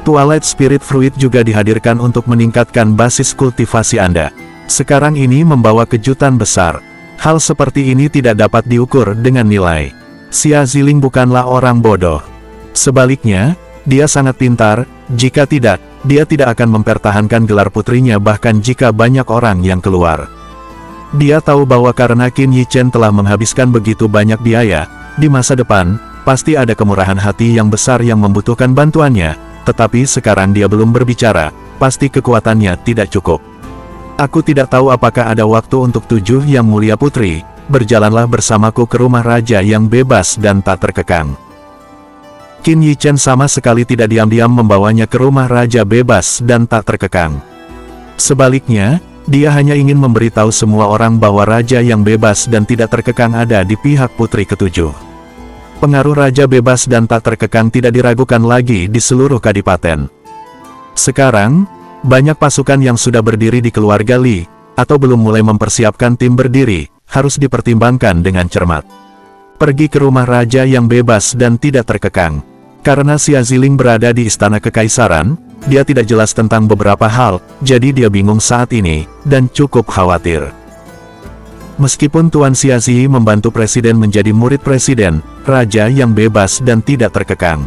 Twilight Spirit Fruit juga dihadirkan untuk meningkatkan basis kultivasi Anda. Sekarang ini membawa kejutan besar. Hal seperti ini tidak dapat diukur dengan nilai. Xia Ziling bukanlah orang bodoh. Sebaliknya, dia sangat pintar, jika tidak, dia tidak akan mempertahankan gelar putrinya bahkan jika banyak orang yang keluar. Dia tahu bahwa karena Qin Yichen telah menghabiskan begitu banyak biaya, di masa depan, pasti ada kemurahan hati yang besar yang membutuhkan bantuannya, tetapi sekarang dia belum berbicara, pasti kekuatannya tidak cukup. Aku tidak tahu apakah ada waktu untuk 7 yang mulia putri, berjalanlah bersamaku ke rumah raja yang bebas dan tak terkekang. Qin Yichen sama sekali tidak diam-diam membawanya ke rumah raja bebas dan tak terkekang. Sebaliknya, dia hanya ingin memberitahu semua orang bahwa raja yang bebas dan tidak terkekang ada di pihak putri ketujuh. Pengaruh raja bebas dan tak terkekang tidak diragukan lagi di seluruh kadipaten. Sekarang, banyak pasukan yang sudah berdiri di keluarga Li, atau belum mulai mempersiapkan tim berdiri, harus dipertimbangkan dengan cermat. Pergi ke rumah raja yang bebas dan tidak terkekang. Karena Xia Ziling berada di istana kekaisaran, dia tidak jelas tentang beberapa hal, jadi dia bingung saat ini, dan cukup khawatir. Meskipun Tuan Xia Zi membantu presiden menjadi murid presiden, raja yang bebas dan tidak terkekang.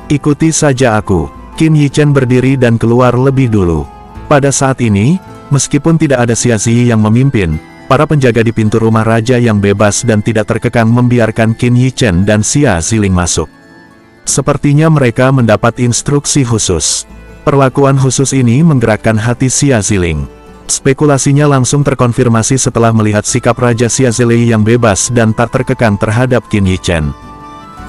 Ikuti saja aku. Qin Yichen berdiri dan keluar lebih dulu. Pada saat ini, meskipun tidak ada Xia Zi yang memimpin, para penjaga di pintu rumah raja yang bebas dan tidak terkekang membiarkan Qin Yichen dan Xia Ziling masuk. Sepertinya mereka mendapat instruksi khusus. Perlakuan khusus ini menggerakkan hati Xia Ziling. Spekulasinya langsung terkonfirmasi setelah melihat sikap Raja Xia Ziling yang bebas dan tak terkekang terhadap Qin Yichen.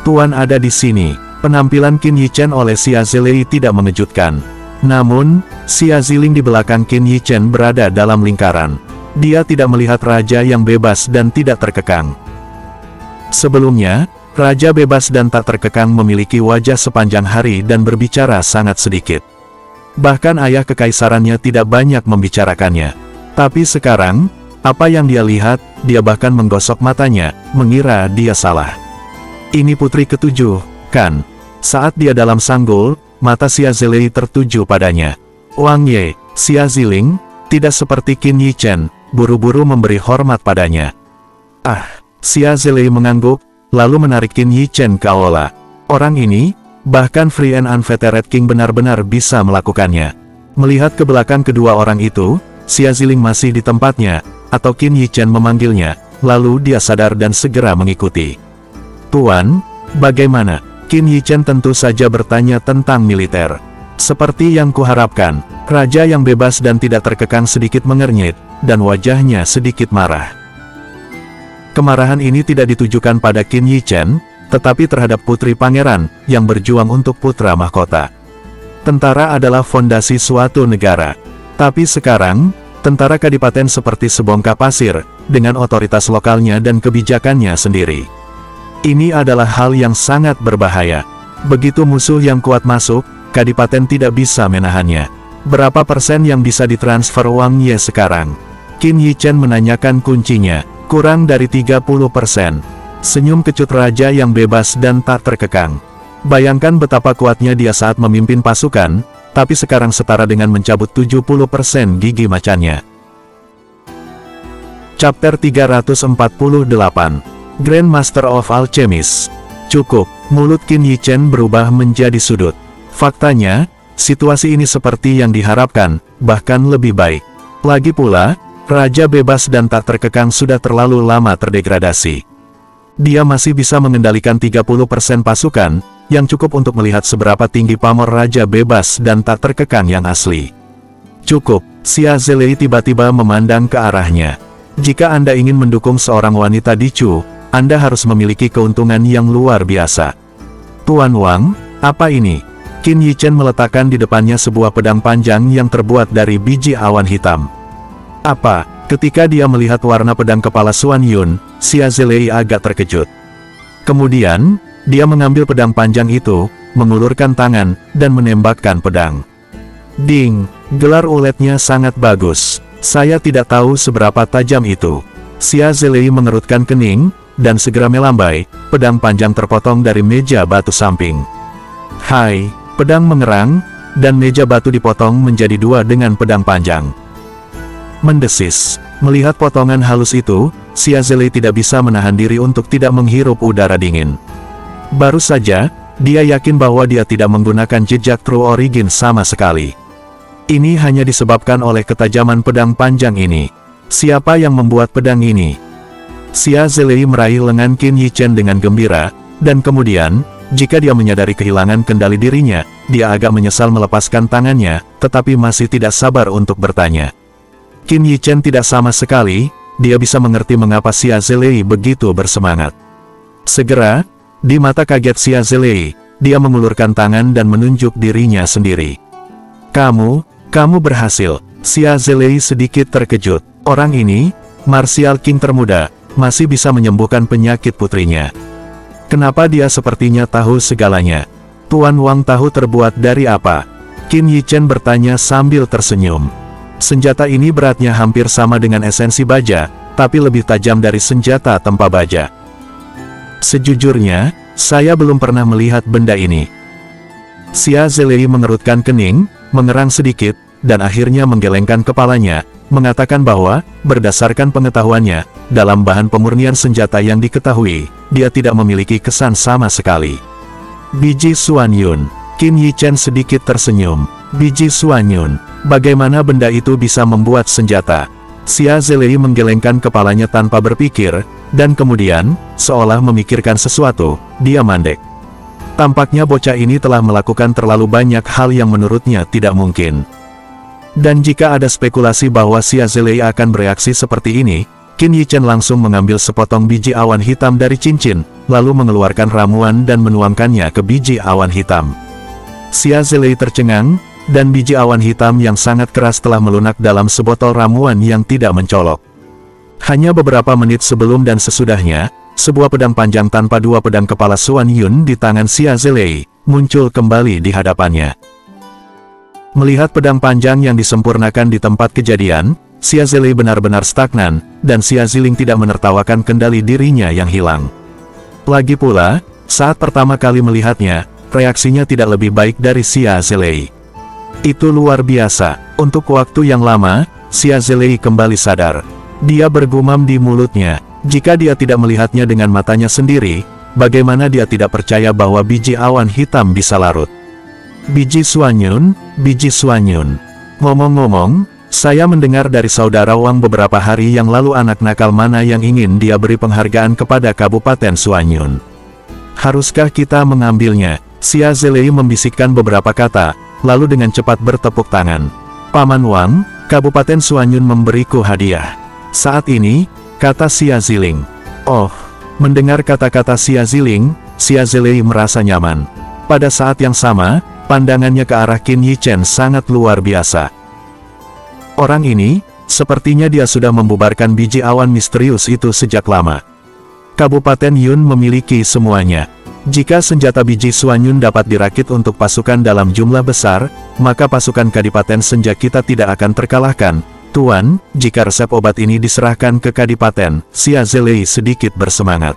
Tuan ada di sini. Penampilan Qin Yichen oleh Xia Ziling tidak mengejutkan. Namun, Xia Ziling di belakang Qin Yichen berada dalam lingkaran. Dia tidak melihat raja yang bebas dan tidak terkekang. Sebelumnya, raja bebas dan tak terkekang memiliki wajah sepanjang hari dan berbicara sangat sedikit. Bahkan ayah kekaisarannya tidak banyak membicarakannya. Tapi sekarang, apa yang dia lihat, dia bahkan menggosok matanya, mengira dia salah. Ini putri ketujuh, kan? Saat dia dalam sanggul, mata Xia Ziling tertuju padanya. Wang Ye, Xia Ziling, tidak seperti Qin Yichen, buru-buru memberi hormat padanya. Ah, Xia Ziling mengangguk, lalu menarik Qin Yichen ke aula. Orang ini, bahkan Free and Unfettered King benar-benar bisa melakukannya. Melihat ke belakang kedua orang itu, Xia Ziling masih di tempatnya, atau Qin Yichen memanggilnya, lalu dia sadar dan segera mengikuti. Tuan, bagaimana? Qin Yichen tentu saja bertanya tentang militer. Seperti yang kuharapkan, raja yang bebas dan tidak terkekang sedikit mengernyit, dan wajahnya sedikit marah. Kemarahan ini tidak ditujukan pada Qin Yichen, tetapi terhadap putri pangeran, yang berjuang untuk putra mahkota. Tentara adalah fondasi suatu negara. Tapi sekarang, tentara kadipaten seperti sebongkah pasir, dengan otoritas lokalnya dan kebijakannya sendiri. Ini adalah hal yang sangat berbahaya. Begitu musuh yang kuat masuk, kadipaten tidak bisa menahannya. Berapa persen yang bisa ditransfer Wang Ye sekarang? Qin Yichen menanyakan kuncinya. Kurang dari 30%. Senyum kecut raja yang bebas dan tak terkekang. Bayangkan betapa kuatnya dia saat memimpin pasukan, tapi sekarang setara dengan mencabut 70% gigi macannya. Chapter 348. Grand Master of Alchemist. Cukup, mulut Qin Yichen berubah menjadi sudut. Faktanya, situasi ini seperti yang diharapkan, bahkan lebih baik. Lagi pula, raja bebas dan tak terkekang sudah terlalu lama terdegradasi. Dia masih bisa mengendalikan 30% pasukan, yang cukup untuk melihat seberapa tinggi pamor raja bebas dan tak terkekang yang asli. Cukup, Xia Zilei tiba-tiba memandang ke arahnya. Jika Anda ingin mendukung seorang wanita di Chu, Anda harus memiliki keuntungan yang luar biasa. Tuan Wang, apa ini? Qin Yichen meletakkan di depannya sebuah pedang panjang yang terbuat dari biji awan hitam. Apa? Ketika dia melihat warna pedang kepala Xuan Yun, Xia Zilei agak terkejut. Kemudian, dia mengambil pedang panjang itu, mengulurkan tangan, dan menembakkan pedang. Ding! Gelar uletnya sangat bagus. Saya tidak tahu seberapa tajam itu. Xia Zilei mengerutkan kening, dan segera melambai, pedang panjang terpotong dari meja batu samping. Hai! Pedang mengerang, dan meja batu dipotong menjadi dua dengan pedang panjang. Mendesis. Melihat potongan halus itu, Xia Zilei tidak bisa menahan diri untuk tidak menghirup udara dingin. Baru saja, dia yakin bahwa dia tidak menggunakan jejak True Origin sama sekali. Ini hanya disebabkan oleh ketajaman pedang panjang ini. Siapa yang membuat pedang ini? Xia Zilei meraih lengan Qin Yichen dengan gembira, dan kemudian, jika dia menyadari kehilangan kendali dirinya, dia agak menyesal melepaskan tangannya, tetapi masih tidak sabar untuk bertanya. Qin Yichen tidak sama sekali, dia bisa mengerti mengapa Xia Zilei begitu bersemangat. Segera, di mata kaget Xia Zilei, dia mengulurkan tangan dan menunjuk dirinya sendiri. Kamu berhasil. Xia Zilei sedikit terkejut. Orang ini, Martial King termuda, masih bisa menyembuhkan penyakit putrinya. Kenapa dia sepertinya tahu segalanya? Tuan Wang tahu terbuat dari apa? Qin Yichen bertanya sambil tersenyum. Senjata ini beratnya hampir sama dengan esensi baja, tapi lebih tajam dari senjata tempa baja. Sejujurnya, saya belum pernah melihat benda ini. Xia Zilei mengerutkan kening, mengerang sedikit, dan akhirnya menggelengkan kepalanya, mengatakan bahwa, berdasarkan pengetahuannya, dalam bahan pemurnian senjata yang diketahui, dia tidak memiliki kesan sama sekali. Biji Xuan Yun. Qin Yichen sedikit tersenyum. Biji Xuan Yun. Bagaimana benda itu bisa membuat senjata? Xia Zilei menggelengkan kepalanya tanpa berpikir, dan kemudian, seolah memikirkan sesuatu, dia mandek. Tampaknya bocah ini telah melakukan terlalu banyak hal yang menurutnya tidak mungkin. Dan jika ada spekulasi bahwa Xia Zilei akan bereaksi seperti ini, Qin Yichen langsung mengambil sepotong biji awan hitam dari cincin, lalu mengeluarkan ramuan dan menuangkannya ke biji awan hitam. Xia Zilei tercengang, dan biji awan hitam yang sangat keras telah melunak dalam sebotol ramuan yang tidak mencolok. Hanya beberapa menit sebelum dan sesudahnya, sebuah pedang panjang tanpa dua pedang kepala Xuan Yun di tangan Xia Zilei, muncul kembali di hadapannya. Melihat pedang panjang yang disempurnakan di tempat kejadian, Xia Zilei benar-benar stagnan, dan Xia Ziling tidak menertawakan kendali dirinya yang hilang. Lagi pula, saat pertama kali melihatnya, reaksinya tidak lebih baik dari Xia Zilei. Itu luar biasa. Untuk waktu yang lama, Xia Zilei kembali sadar. Dia bergumam di mulutnya, jika dia tidak melihatnya dengan matanya sendiri, bagaimana dia tidak percaya bahwa biji awan hitam bisa larut. Biji Xuan Yun, biji Xuan Yun. Ngomong-ngomong, saya mendengar dari saudara Wang beberapa hari yang lalu anak nakal mana yang ingin dia beri penghargaan kepada Kabupaten Xuan Yun. Haruskah kita mengambilnya? Xia Zilei membisikkan beberapa kata, lalu dengan cepat bertepuk tangan. Paman Wang, Kabupaten Xuan Yun memberiku hadiah. Saat ini, kata Xia Ziling. Oh, mendengar kata-kata Xia Ziling, Xia Zilei merasa nyaman. Pada saat yang sama, pandangannya ke arah Qin Yichen sangat luar biasa. Orang ini, sepertinya dia sudah membubarkan biji awan misterius itu sejak lama. Kabupaten Yun memiliki semuanya. Jika senjata biji Xuan Yun dapat dirakit untuk pasukan dalam jumlah besar, maka pasukan Kadipaten Senja kita tidak akan terkalahkan. Tuan, jika resep obat ini diserahkan ke Kadipaten, Xia Zilei sedikit bersemangat.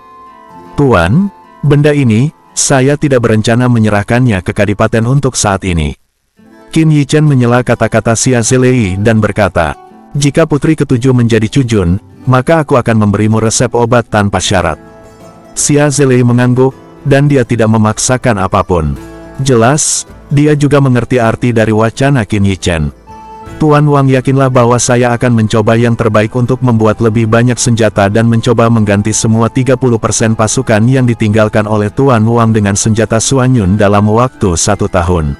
Tuan, benda ini, saya tidak berencana menyerahkannya ke Kadipaten untuk saat ini. Qin Yichen menyela kata-kata Xia Zilei dan berkata, jika putri ketujuh menjadi Cujun, maka aku akan memberimu resep obat tanpa syarat. Xia Zilei mengangguk, dan dia tidak memaksakan apapun. Jelas, dia juga mengerti arti dari wacana Qin Yichen. Tuan Wang, yakinlah bahwa saya akan mencoba yang terbaik untuk membuat lebih banyak senjata dan mencoba mengganti semua 30% pasukan yang ditinggalkan oleh Tuan Wang dengan senjata Suanyun dalam waktu 1 tahun.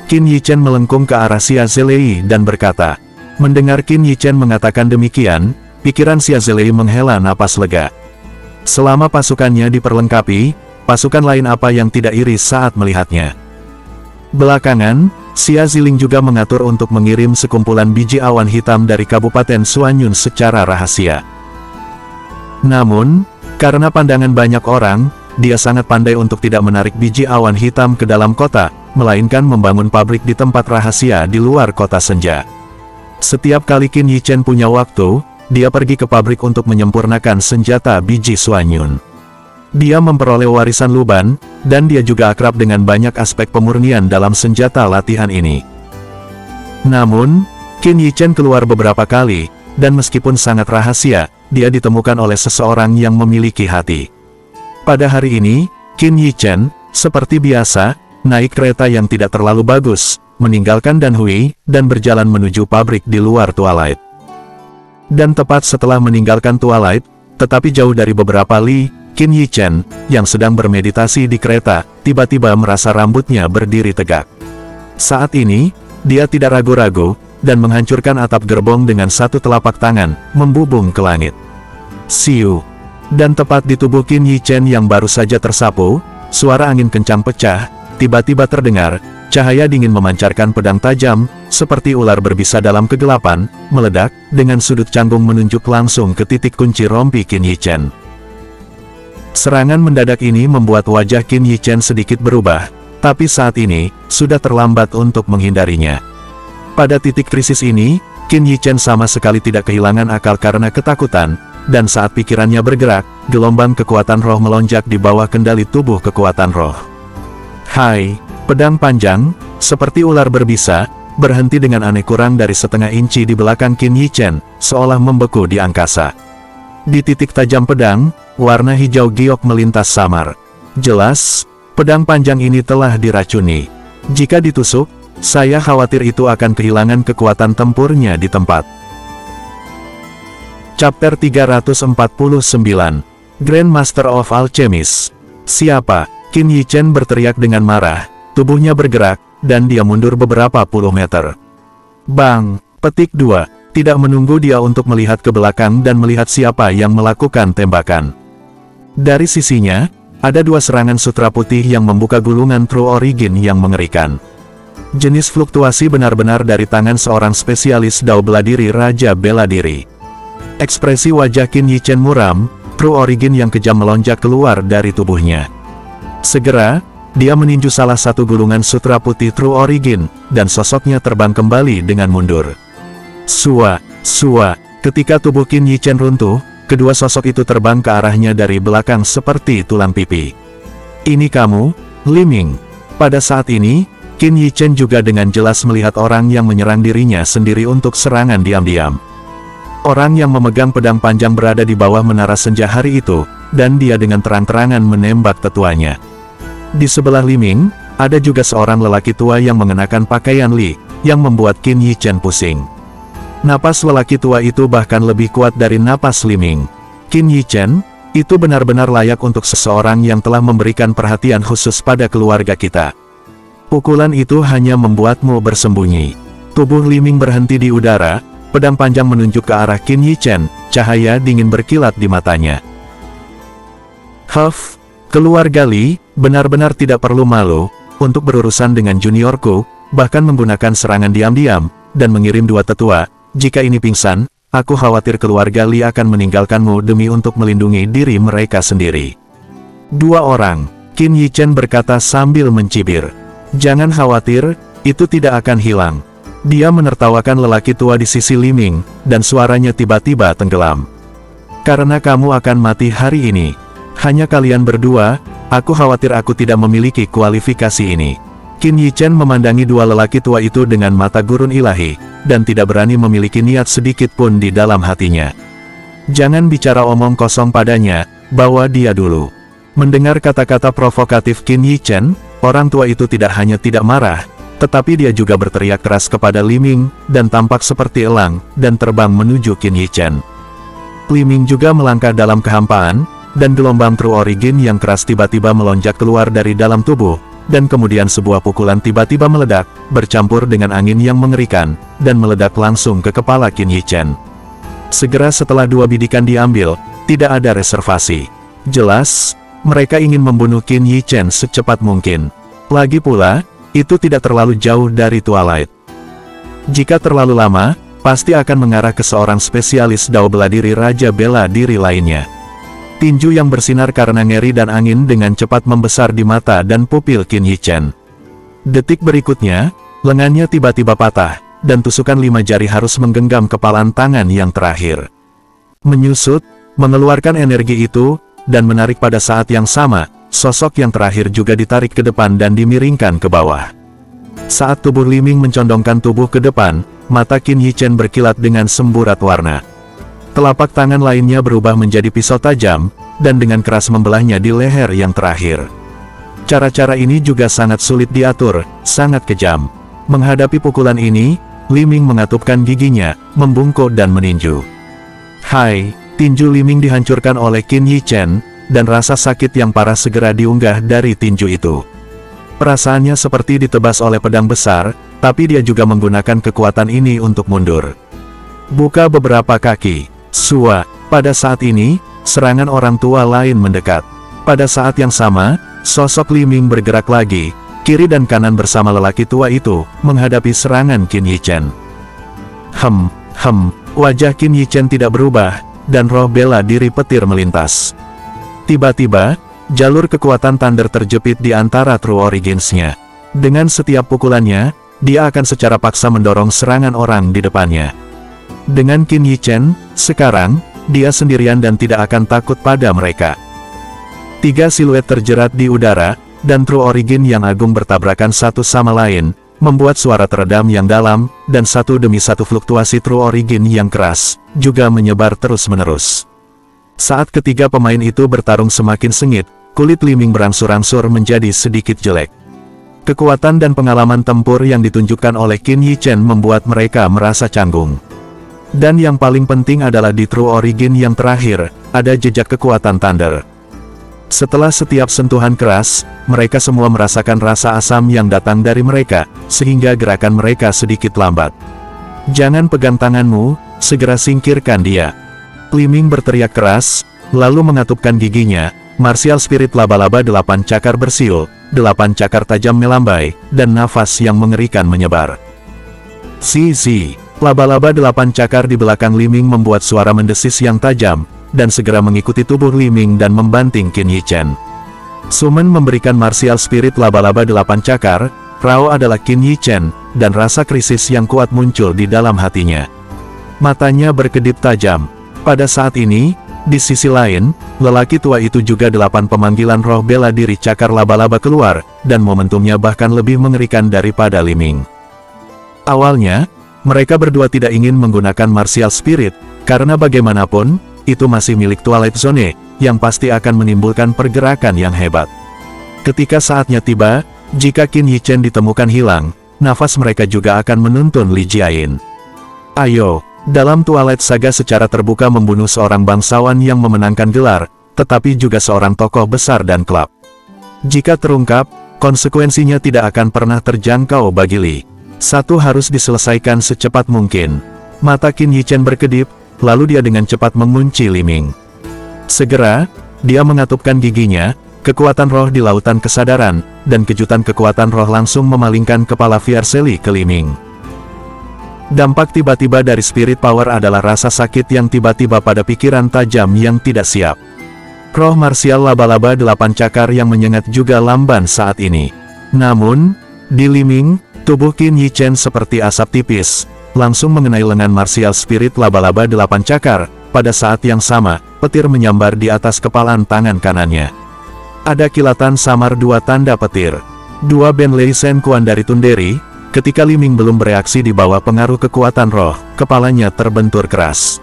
Qin Yichen melengkung ke arah Xia Zilei dan berkata. Mendengar Qin Yichen mengatakan demikian, pikiran Xia Zilei menghela napas lega. Selama pasukannya diperlengkapi, pasukan lain apa yang tidak iri saat melihatnya. Belakangan, Xia Ziling juga mengatur untuk mengirim sekumpulan biji awan hitam dari Kabupaten Suanyun secara rahasia. Namun, karena pandangan banyak orang, dia sangat pandai untuk tidak menarik biji awan hitam ke dalam kota, melainkan membangun pabrik di tempat rahasia di luar kota senja. Setiap kali Qin Yichen punya waktu, dia pergi ke pabrik untuk menyempurnakan senjata biji Suanyun. Dia memperoleh warisan Luban, dan dia juga akrab dengan banyak aspek pemurnian dalam senjata latihan ini. Namun, Qin Yichen keluar beberapa kali, dan meskipun sangat rahasia, dia ditemukan oleh seseorang yang memiliki hati. Pada hari ini, Qin Yichen, seperti biasa, naik kereta yang tidak terlalu bagus, meninggalkan Danhui, dan berjalan menuju pabrik di luar Twilight. Dan tepat setelah meninggalkan Twilight, tetapi jauh dari beberapa li, Qin Yichen, yang sedang bermeditasi di kereta, tiba-tiba merasa rambutnya berdiri tegak. Saat ini, dia tidak ragu-ragu, dan menghancurkan atap gerbong dengan satu telapak tangan, membubung ke langit. Siu. Dan tepat di tubuh Qin Yichen yang baru saja tersapu, suara angin kencang pecah, tiba-tiba terdengar, cahaya dingin memancarkan pedang tajam, seperti ular berbisa dalam kegelapan, meledak, dengan sudut canggung menunjuk langsung ke titik kunci rompi Qin Yichen. Serangan mendadak ini membuat wajah Qin Yichen sedikit berubah, tapi saat ini, sudah terlambat untuk menghindarinya. Pada titik krisis ini, Qin Yichen sama sekali tidak kehilangan akal karena ketakutan, dan saat pikirannya bergerak, gelombang kekuatan roh melonjak di bawah kendali tubuh kekuatan roh. Hai, pedang panjang, seperti ular berbisa, berhenti dengan aneh kurang dari setengah inci di belakang Qin Yichen, seolah membeku di angkasa. Di titik tajam pedang, warna hijau giok melintas samar. Jelas, pedang panjang ini telah diracuni. Jika ditusuk, saya khawatir itu akan kehilangan kekuatan tempurnya di tempat. Chapter 349, Grandmaster of Alchemist. Siapa? Qin Yichen berteriak dengan marah, tubuhnya bergerak, dan dia mundur beberapa puluh meter. Bang! Petik 2. Tidak menunggu dia untuk melihat ke belakang dan melihat siapa yang melakukan tembakan. Dari sisinya, ada dua serangan sutra putih yang membuka gulungan True Origin yang mengerikan. Jenis fluktuasi benar-benar dari tangan seorang spesialis dao bela diri Raja Bela Diri. Ekspresi wajah Qin Yichen muram, True Origin yang kejam melonjak keluar dari tubuhnya. Segera, dia meninju salah satu gulungan sutra putih True Origin, dan sosoknya terbang kembali dengan mundur. Sua. Ketika tubuh Qin Yichen runtuh, kedua sosok itu terbang ke arahnya dari belakang seperti tulang pipi. Ini kamu, Li Ming. Pada saat ini, Qin Yichen juga dengan jelas melihat orang yang menyerang dirinya sendiri untuk serangan diam-diam. Orang yang memegang pedang panjang berada di bawah menara senja hari itu, dan dia dengan terang-terangan menembak tetuanya. Di sebelah Li Ming, ada juga seorang lelaki tua yang mengenakan pakaian Li, yang membuat Qin Yichen pusing. Napas lelaki tua itu bahkan lebih kuat dari napas Li Ming. Qin Yichen, itu benar-benar layak untuk seseorang yang telah memberikan perhatian khusus pada keluarga kita. Pukulan itu hanya membuatmu bersembunyi. Tubuh Li Ming berhenti di udara, pedang panjang menunjuk ke arah Qin Yichen, cahaya dingin berkilat di matanya. Huff, keluarga Li, benar-benar tidak perlu malu, untuk berurusan dengan juniorku, bahkan menggunakan serangan diam-diam, dan mengirim dua tetua. Jika ini pingsan, aku khawatir keluarga Li akan meninggalkanmu demi untuk melindungi diri mereka sendiri. Dua orang, Qin Yichen berkata sambil mencibir. Jangan khawatir, itu tidak akan hilang. Dia menertawakan lelaki tua di sisi Li Ming, dan suaranya tiba-tiba tenggelam. Karena kamu akan mati hari ini. Hanya kalian berdua, aku khawatir aku tidak memiliki kualifikasi ini. Qin Yichen memandangi dua lelaki tua itu dengan mata gurun ilahi, dan tidak berani memiliki niat sedikit pun di dalam hatinya. Jangan bicara omong kosong padanya, bawa dia dulu. Mendengar kata-kata provokatif Qin Yichen, orang tua itu tidak hanya tidak marah, Tetapi dia juga berteriak keras kepada Li Ming, dan tampak seperti elang, dan terbang menuju Qin Yichen. Li Ming juga melangkah dalam kehampaan, dan gelombang True Origin yang keras tiba-tiba melonjak keluar dari dalam tubuh, dan kemudian sebuah pukulan tiba-tiba meledak, bercampur dengan angin yang mengerikan, dan meledak langsung ke kepala Qin Yichen. Segera setelah dua bidikan diambil, tidak ada reservasi. Jelas, mereka ingin membunuh Qin Yichen secepat mungkin. Lagi pula, itu tidak terlalu jauh dari Twilight. Jika terlalu lama, pasti akan mengarah ke seorang spesialis dao bela diri raja bela diri lainnya. Tinju yang bersinar karena ngeri dan angin dengan cepat membesar di mata dan pupil Qin Yichen. Detik berikutnya, lengannya tiba-tiba patah, dan tusukan 5 jari harus menggenggam kepalan tangan yang terakhir. Menyusut, mengeluarkan energi itu, dan menarik pada saat yang sama, sosok yang terakhir juga ditarik ke depan dan dimiringkan ke bawah. Saat tubuh Li Ming mencondongkan tubuh ke depan, mata Qin Yichen berkilat dengan semburat warna. Telapak tangan lainnya berubah menjadi pisau tajam, dan dengan keras membelahnya di leher yang terakhir. Cara-cara ini juga sangat sulit diatur, sangat kejam. Menghadapi pukulan ini, Li Ming mengatupkan giginya, membungkuk dan meninju. Hai, tinju Li Ming dihancurkan oleh Qin Yichen, dan rasa sakit yang parah segera diunggah dari tinju itu. Perasaannya seperti ditebas oleh pedang besar, tapi dia juga menggunakan kekuatan ini untuk mundur. Buka beberapa kaki. Sua, pada saat ini, serangan orang tua lain mendekat. Pada saat yang sama, sosok Li Ming bergerak lagi, kiri dan kanan bersama lelaki tua itu, menghadapi serangan Qin Yichen. Wajah Qin Yichen tidak berubah, dan roh bela diri petir melintas. Tiba-tiba, jalur kekuatan Thunder terjepit di antara True Origins-nya. Dengan setiap pukulannya, dia akan secara paksa mendorong serangan orang di depannya. Dengan Qin Yichen, sekarang, dia sendirian dan tidak akan takut pada mereka. 3 siluet terjerat di udara, dan True Origin yang agung bertabrakan satu sama lain, membuat suara teredam yang dalam, dan satu demi satu fluktuasi True Origin yang keras, juga menyebar terus-menerus. Saat ketiga pemain itu bertarung semakin sengit, kulit Li Ming berangsur-angsur menjadi sedikit jelek. Kekuatan dan pengalaman tempur yang ditunjukkan oleh Qin Yichen membuat mereka merasa canggung. Dan yang paling penting adalah di True Origin yang terakhir, ada jejak kekuatan Thunder. Setelah setiap sentuhan keras, mereka semua merasakan rasa asam yang datang dari mereka, sehingga gerakan mereka sedikit lambat. Jangan pegang tanganmu, segera singkirkan dia. Li Ming berteriak keras, lalu mengatupkan giginya, martial spirit laba-laba 8 cakar bersiul, 8 cakar tajam melambai, dan nafas yang mengerikan menyebar. Zizi, laba-laba 8 cakar di belakang Li Ming membuat suara mendesis yang tajam, dan segera mengikuti tubuh Li Ming dan membanting Qin Yichen. Sumen memberikan martial spirit laba-laba 8 cakar, Rao adalah Qin Yichen, dan rasa krisis yang kuat muncul di dalam hatinya. Matanya berkedip tajam. Pada saat ini, di sisi lain, lelaki tua itu juga 8 pemanggilan roh bela diri cakar laba-laba keluar, dan momentumnya bahkan lebih mengerikan daripada Li Ming. Awalnya, mereka berdua tidak ingin menggunakan martial spirit, karena bagaimanapun, itu masih milik Twilight Zone, yang pasti akan menimbulkan pergerakan yang hebat. Ketika saatnya tiba, jika Qin Yichen ditemukan hilang, nafas mereka juga akan menuntun Li Jiayin. Ayo, dalam Twilight Saga secara terbuka membunuh seorang bangsawan yang memenangkan gelar, tetapi juga seorang tokoh besar dan klub. Jika terungkap, konsekuensinya tidak akan pernah terjangkau bagi Li. Satu harus diselesaikan secepat mungkin. Mata Qin Yichen berkedip, lalu dia dengan cepat mengunci Li Ming. Segera, dia mengatupkan giginya, kekuatan roh di lautan kesadaran, dan kejutan kekuatan roh langsung memalingkan kepala Fiercely ke Li Ming. Dampak tiba-tiba dari spirit power adalah rasa sakit yang tiba-tiba pada pikiran tajam yang tidak siap. Roh marsial laba-laba 8 cakar yang menyengat juga lamban saat ini. Namun, di Li Ming, tubuh Qin Yichen seperti asap tipis, langsung mengenai lengan martial spirit laba-laba 8 cakar. Pada saat yang sama, petir menyambar di atas kepalan tangan kanannya. Ada kilatan samar 2 tanda petir. 2 Benlei Sen Kuan dari Tunderi. Ketika Li Ming belum bereaksi di bawah pengaruh kekuatan roh, kepalanya terbentur keras.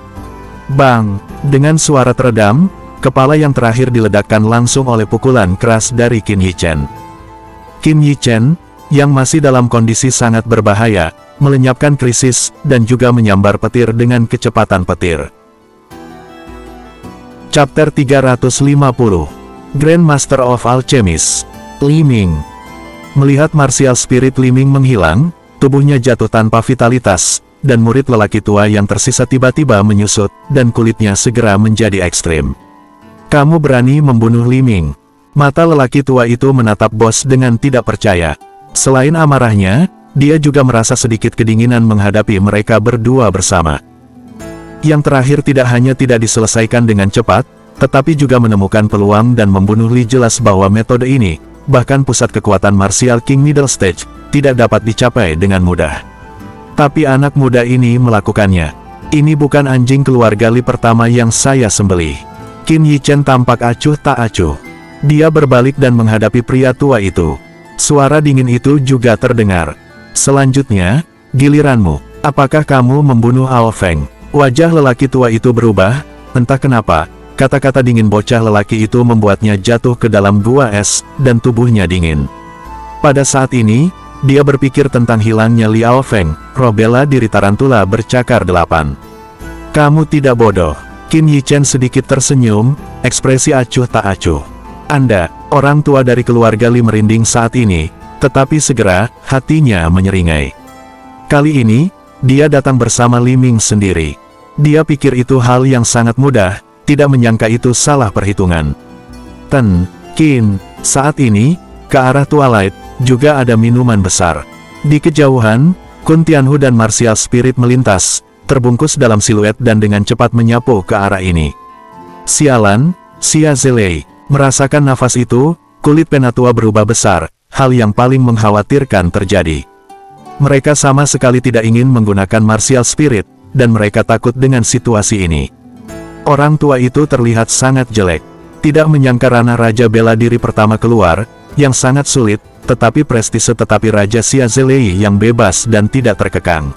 Bang! Dengan suara teredam, kepala yang terakhir diledakkan langsung oleh pukulan keras dari Qin Yichen. Qin Yichen, yang masih dalam kondisi sangat berbahaya, melenyapkan krisis, dan juga menyambar petir dengan kecepatan petir. Chapter 350. Grandmaster of Alchemist, Li Ming. Melihat martial spirit Li Ming menghilang, tubuhnya jatuh tanpa vitalitas, dan murid lelaki tua yang tersisa tiba-tiba menyusut, dan kulitnya segera menjadi ekstrim. "Kamu berani membunuh Li Ming?" Mata lelaki tua itu menatap bos dengan tidak percaya. Selain amarahnya, dia juga merasa sedikit kedinginan menghadapi mereka berdua bersama. Yang terakhir tidak hanya tidak diselesaikan dengan cepat, tetapi juga menemukan peluang dan membunuh Li. Jelas bahwa metode ini, bahkan pusat kekuatan martial King Middle Stage, tidak dapat dicapai dengan mudah. Tapi anak muda ini melakukannya. "Ini bukan anjing keluarga Li pertama yang saya sembelih." Qin Yichen tampak acuh tak acuh. Dia berbalik dan menghadapi pria tua itu. Suara dingin itu juga terdengar. "Selanjutnya, giliranmu. Apakah kamu membunuh Ao Feng?" Wajah lelaki tua itu berubah, entah kenapa, kata-kata dingin bocah lelaki itu membuatnya jatuh ke dalam gua es, dan tubuhnya dingin. Pada saat ini, dia berpikir tentang hilangnya Li Ao Feng, roh bela diri tarantula bercakar 8. "Kamu tidak bodoh." Qin Yichen sedikit tersenyum, ekspresi acuh tak acuh. "Anda, orang tua dari keluarga Li," merinding saat ini, tetapi segera, hatinya menyeringai. Kali ini, dia datang bersama Li Ming sendiri. Dia pikir itu hal yang sangat mudah, tidak menyangka itu salah perhitungan. "Ten, Qin." Saat ini, ke arah Twilight, juga ada minuman besar. Di kejauhan, Kun Tianhu dan martial spirit melintas, terbungkus dalam siluet dan dengan cepat menyapu ke arah ini. "Sialan, Xia Zelei." Merasakan nafas itu, kulit Penatua berubah besar, hal yang paling mengkhawatirkan terjadi. Mereka sama sekali tidak ingin menggunakan martial spirit, dan mereka takut dengan situasi ini. Orang tua itu terlihat sangat jelek. Tidak menyangka Rana Raja bela diri pertama keluar, yang sangat sulit, tetapi prestise tetapi Raja Xia Zelei yang bebas dan tidak terkekang.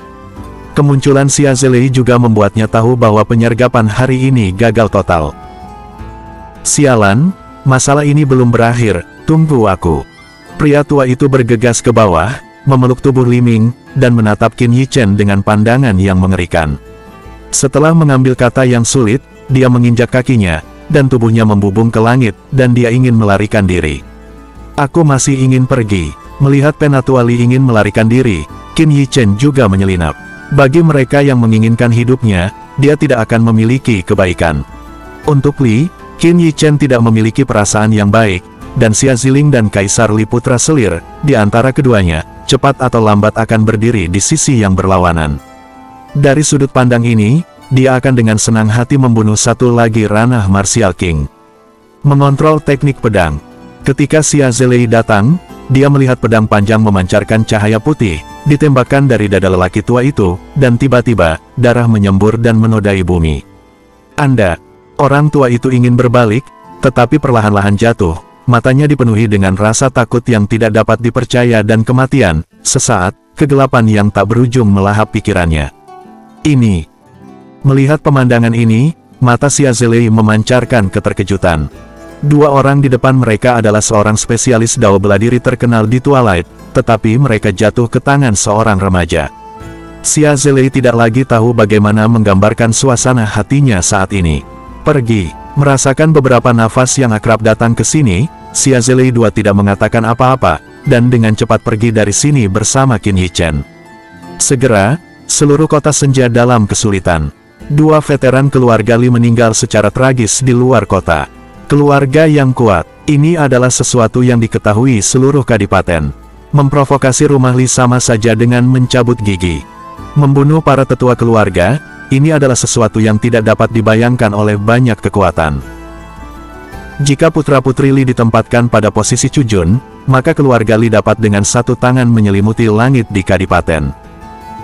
Kemunculan Xia Zelei juga membuatnya tahu bahwa penyergapan hari ini gagal total. "Sialan, masalah ini belum berakhir, tunggu aku." Pria tua itu bergegas ke bawah, memeluk tubuh Li Ming, dan menatap Qin Yichen dengan pandangan yang mengerikan. Setelah mengambil kata yang sulit, dia menginjak kakinya, dan tubuhnya membubung ke langit, dan dia ingin melarikan diri. "Aku masih ingin pergi." Melihat Penatua Li ingin melarikan diri, Qin Yichen juga menyelinap. Bagi mereka yang menginginkan hidupnya, dia tidak akan memiliki kebaikan. Untuk Li, Qin Yichen tidak memiliki perasaan yang baik, dan Xia Ziling dan Kaisar Li putra selir, di antara keduanya, cepat atau lambat akan berdiri di sisi yang berlawanan. Dari sudut pandang ini, dia akan dengan senang hati membunuh satu lagi ranah martial king. Mengontrol teknik pedang. Ketika Xia Zelei datang, dia melihat pedang panjang memancarkan cahaya putih, ditembakkan dari dada lelaki tua itu, dan tiba-tiba, darah menyembur dan menodai bumi. "Anda." Orang tua itu ingin berbalik, tetapi perlahan-lahan jatuh. Matanya dipenuhi dengan rasa takut yang tidak dapat dipercaya dan kematian. Sesaat, kegelapan yang tak berujung melahap pikirannya. "Ini." Melihat pemandangan ini, mata Xia Zelei memancarkan keterkejutan. Dua orang di depan mereka adalah seorang spesialis dao bela diri terkenal di Twilight, tetapi mereka jatuh ke tangan seorang remaja. Xia Zelei tidak lagi tahu bagaimana menggambarkan suasana hatinya saat ini. "Pergi." Merasakan beberapa nafas yang akrab datang ke sini, Xia Zelei II tidak mengatakan apa-apa, dan dengan cepat pergi dari sini bersama Qin Yichen. Segera, seluruh kota senja dalam kesulitan. Dua veteran keluarga Li meninggal secara tragis di luar kota. Keluarga yang kuat, ini adalah sesuatu yang diketahui seluruh kadipaten. Memprovokasi rumah Li sama saja dengan mencabut gigi. Membunuh para tetua keluarga, ini adalah sesuatu yang tidak dapat dibayangkan oleh banyak kekuatan. Jika putra-putri Li ditempatkan pada posisi Cujun, maka keluarga Li dapat dengan satu tangan menyelimuti langit di kadipaten.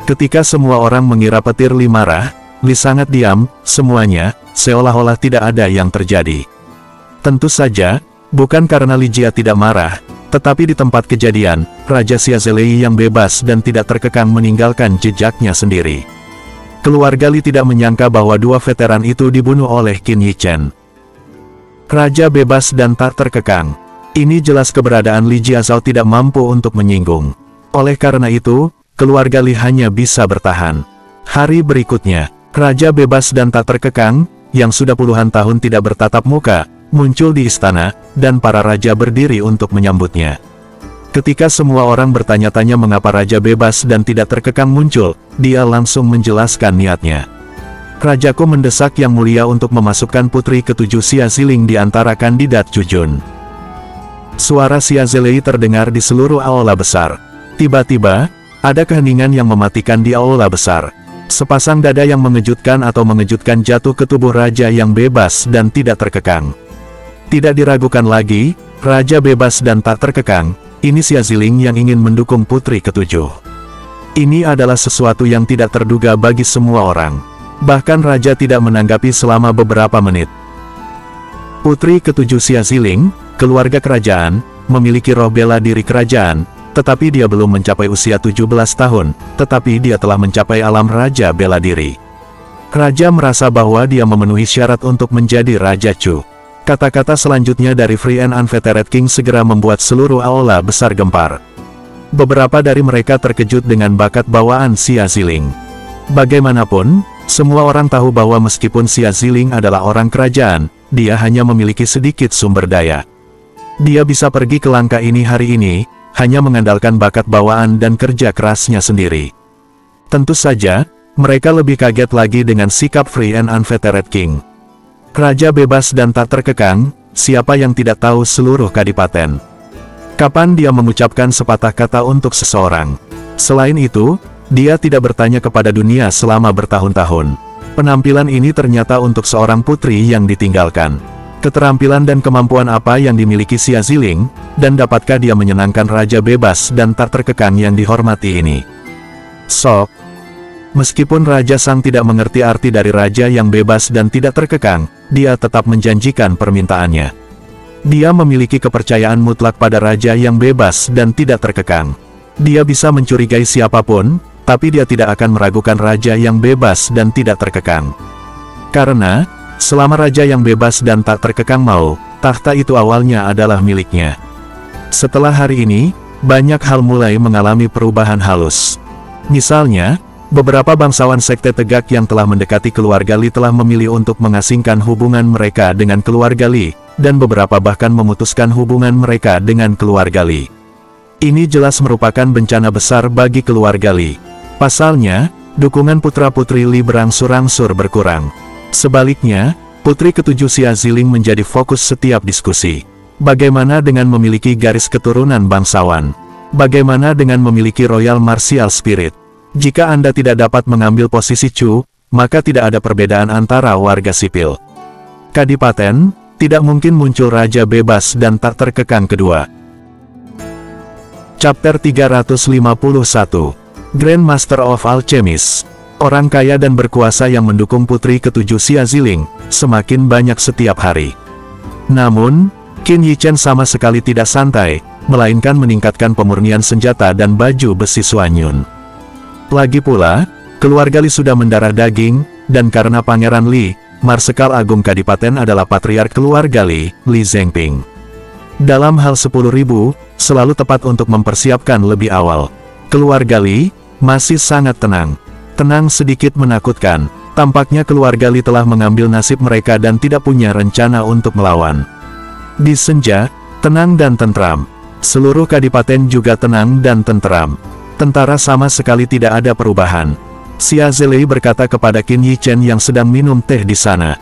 Ketika semua orang mengira petir Li marah, Li sangat diam, semuanya, seolah-olah tidak ada yang terjadi. Tentu saja, bukan karena Li Jia tidak marah, tetapi di tempat kejadian, Raja Xia Zelei yang bebas dan tidak terkekang meninggalkan jejaknya sendiri. Keluarga Li tidak menyangka bahwa dua veteran itu dibunuh oleh Qin Yichen. Raja bebas dan tak terkekang. Ini jelas keberadaan Li Jiazhao tidak mampu untuk menyinggung. Oleh karena itu, keluarga Li hanya bisa bertahan. Hari berikutnya, raja bebas dan tak terkekang, yang sudah puluhan tahun tidak bertatap muka, muncul di istana, dan para raja berdiri untuk menyambutnya. Ketika semua orang bertanya-tanya mengapa raja bebas dan tidak terkekang muncul, dia langsung menjelaskan niatnya. Rajaku mendesak Yang Mulia untuk memasukkan putri ketujuh Xia Ziling di antara kandidat Jujun. Suara Xia Zilei terdengar di seluruh aula besar. Tiba-tiba, ada keheningan yang mematikan di aula besar. Sepasang dada yang mengejutkan jatuh ke tubuh raja yang bebas dan tidak terkekang. Tidak diragukan lagi, raja bebas dan tak terkekang, ini Xia Ziling yang ingin mendukung putri ketujuh. Ini adalah sesuatu yang tidak terduga bagi semua orang. Bahkan raja tidak menanggapi selama beberapa menit. Putri ketujuh Xia Ziling, keluarga kerajaan, memiliki roh bela diri kerajaan, tetapi dia belum mencapai usia 17 tahun, tetapi dia telah mencapai alam raja bela diri. Raja merasa bahwa dia memenuhi syarat untuk menjadi Raja Chu. Kata-kata selanjutnya dari Free and Unfettered King segera membuat seluruh aula besar gempar. Beberapa dari mereka terkejut dengan bakat bawaan Xia Ziling. Bagaimanapun, semua orang tahu bahwa meskipun Xia Ziling adalah orang kerajaan, dia hanya memiliki sedikit sumber daya. Dia bisa pergi ke langkah ini hari ini, hanya mengandalkan bakat bawaan dan kerja kerasnya sendiri. Tentu saja, mereka lebih kaget lagi dengan sikap Free and Unfettered King. Raja bebas dan tak terkekang, siapa yang tidak tahu seluruh kadipaten? Kapan dia mengucapkan sepatah kata untuk seseorang? Selain itu, dia tidak bertanya kepada dunia selama bertahun-tahun. Penampilan ini ternyata untuk seorang putri yang ditinggalkan. Keterampilan dan kemampuan apa yang dimiliki Xia Ziling, dan dapatkah dia menyenangkan raja bebas dan tak terkekang yang dihormati ini? Sok. Meskipun Raja Sang tidak mengerti arti dari raja yang bebas dan tidak terkekang, dia tetap menjanjikan permintaannya. Dia memiliki kepercayaan mutlak pada raja yang bebas dan tidak terkekang. Dia bisa mencurigai siapapun, tapi dia tidak akan meragukan raja yang bebas dan tidak terkekang. Karena, selama raja yang bebas dan tak terkekang mau, tahta itu awalnya adalah miliknya. Setelah hari ini, banyak hal mulai mengalami perubahan halus. Misalnya, beberapa bangsawan sekte tegak yang telah mendekati keluarga Li telah memilih untuk mengasingkan hubungan mereka dengan keluarga Li, dan beberapa bahkan memutuskan hubungan mereka dengan keluarga Li. Ini jelas merupakan bencana besar bagi keluarga Li. Pasalnya, dukungan putra-putri Li berangsur-angsur berkurang. Sebaliknya, putri ketujuh Xia Ziling menjadi fokus setiap diskusi. Bagaimana dengan memiliki garis keturunan bangsawan? Bagaimana dengan memiliki royal martial spirit? Jika Anda tidak dapat mengambil posisi Chu, maka tidak ada perbedaan antara warga sipil. Kadipaten, tidak mungkin muncul raja bebas dan tak terkekang kedua. Chapter 351, Grand Master of Alchemist. Orang kaya dan berkuasa yang mendukung putri ketujuh Xia Ziling, semakin banyak setiap hari. Namun, Qin Yichen sama sekali tidak santai, melainkan meningkatkan pemurnian senjata dan baju besi Suanyun. Lagi pula, keluarga Li sudah mendarah daging, dan karena Pangeran Li, Marsekal Agung Kadipaten adalah patriark keluarga Li, Li Zhengping. Dalam hal 10.000, selalu tepat untuk mempersiapkan lebih awal. Keluarga Li masih sangat tenang. Tenang sedikit menakutkan, tampaknya keluarga Li telah mengambil nasib mereka dan tidak punya rencana untuk melawan. Di senja, tenang dan tentram. Seluruh kadipaten juga tenang dan tentram. Tentara sama sekali tidak ada perubahan. Xia Zilei berkata kepada Qin Yichen yang sedang minum teh di sana.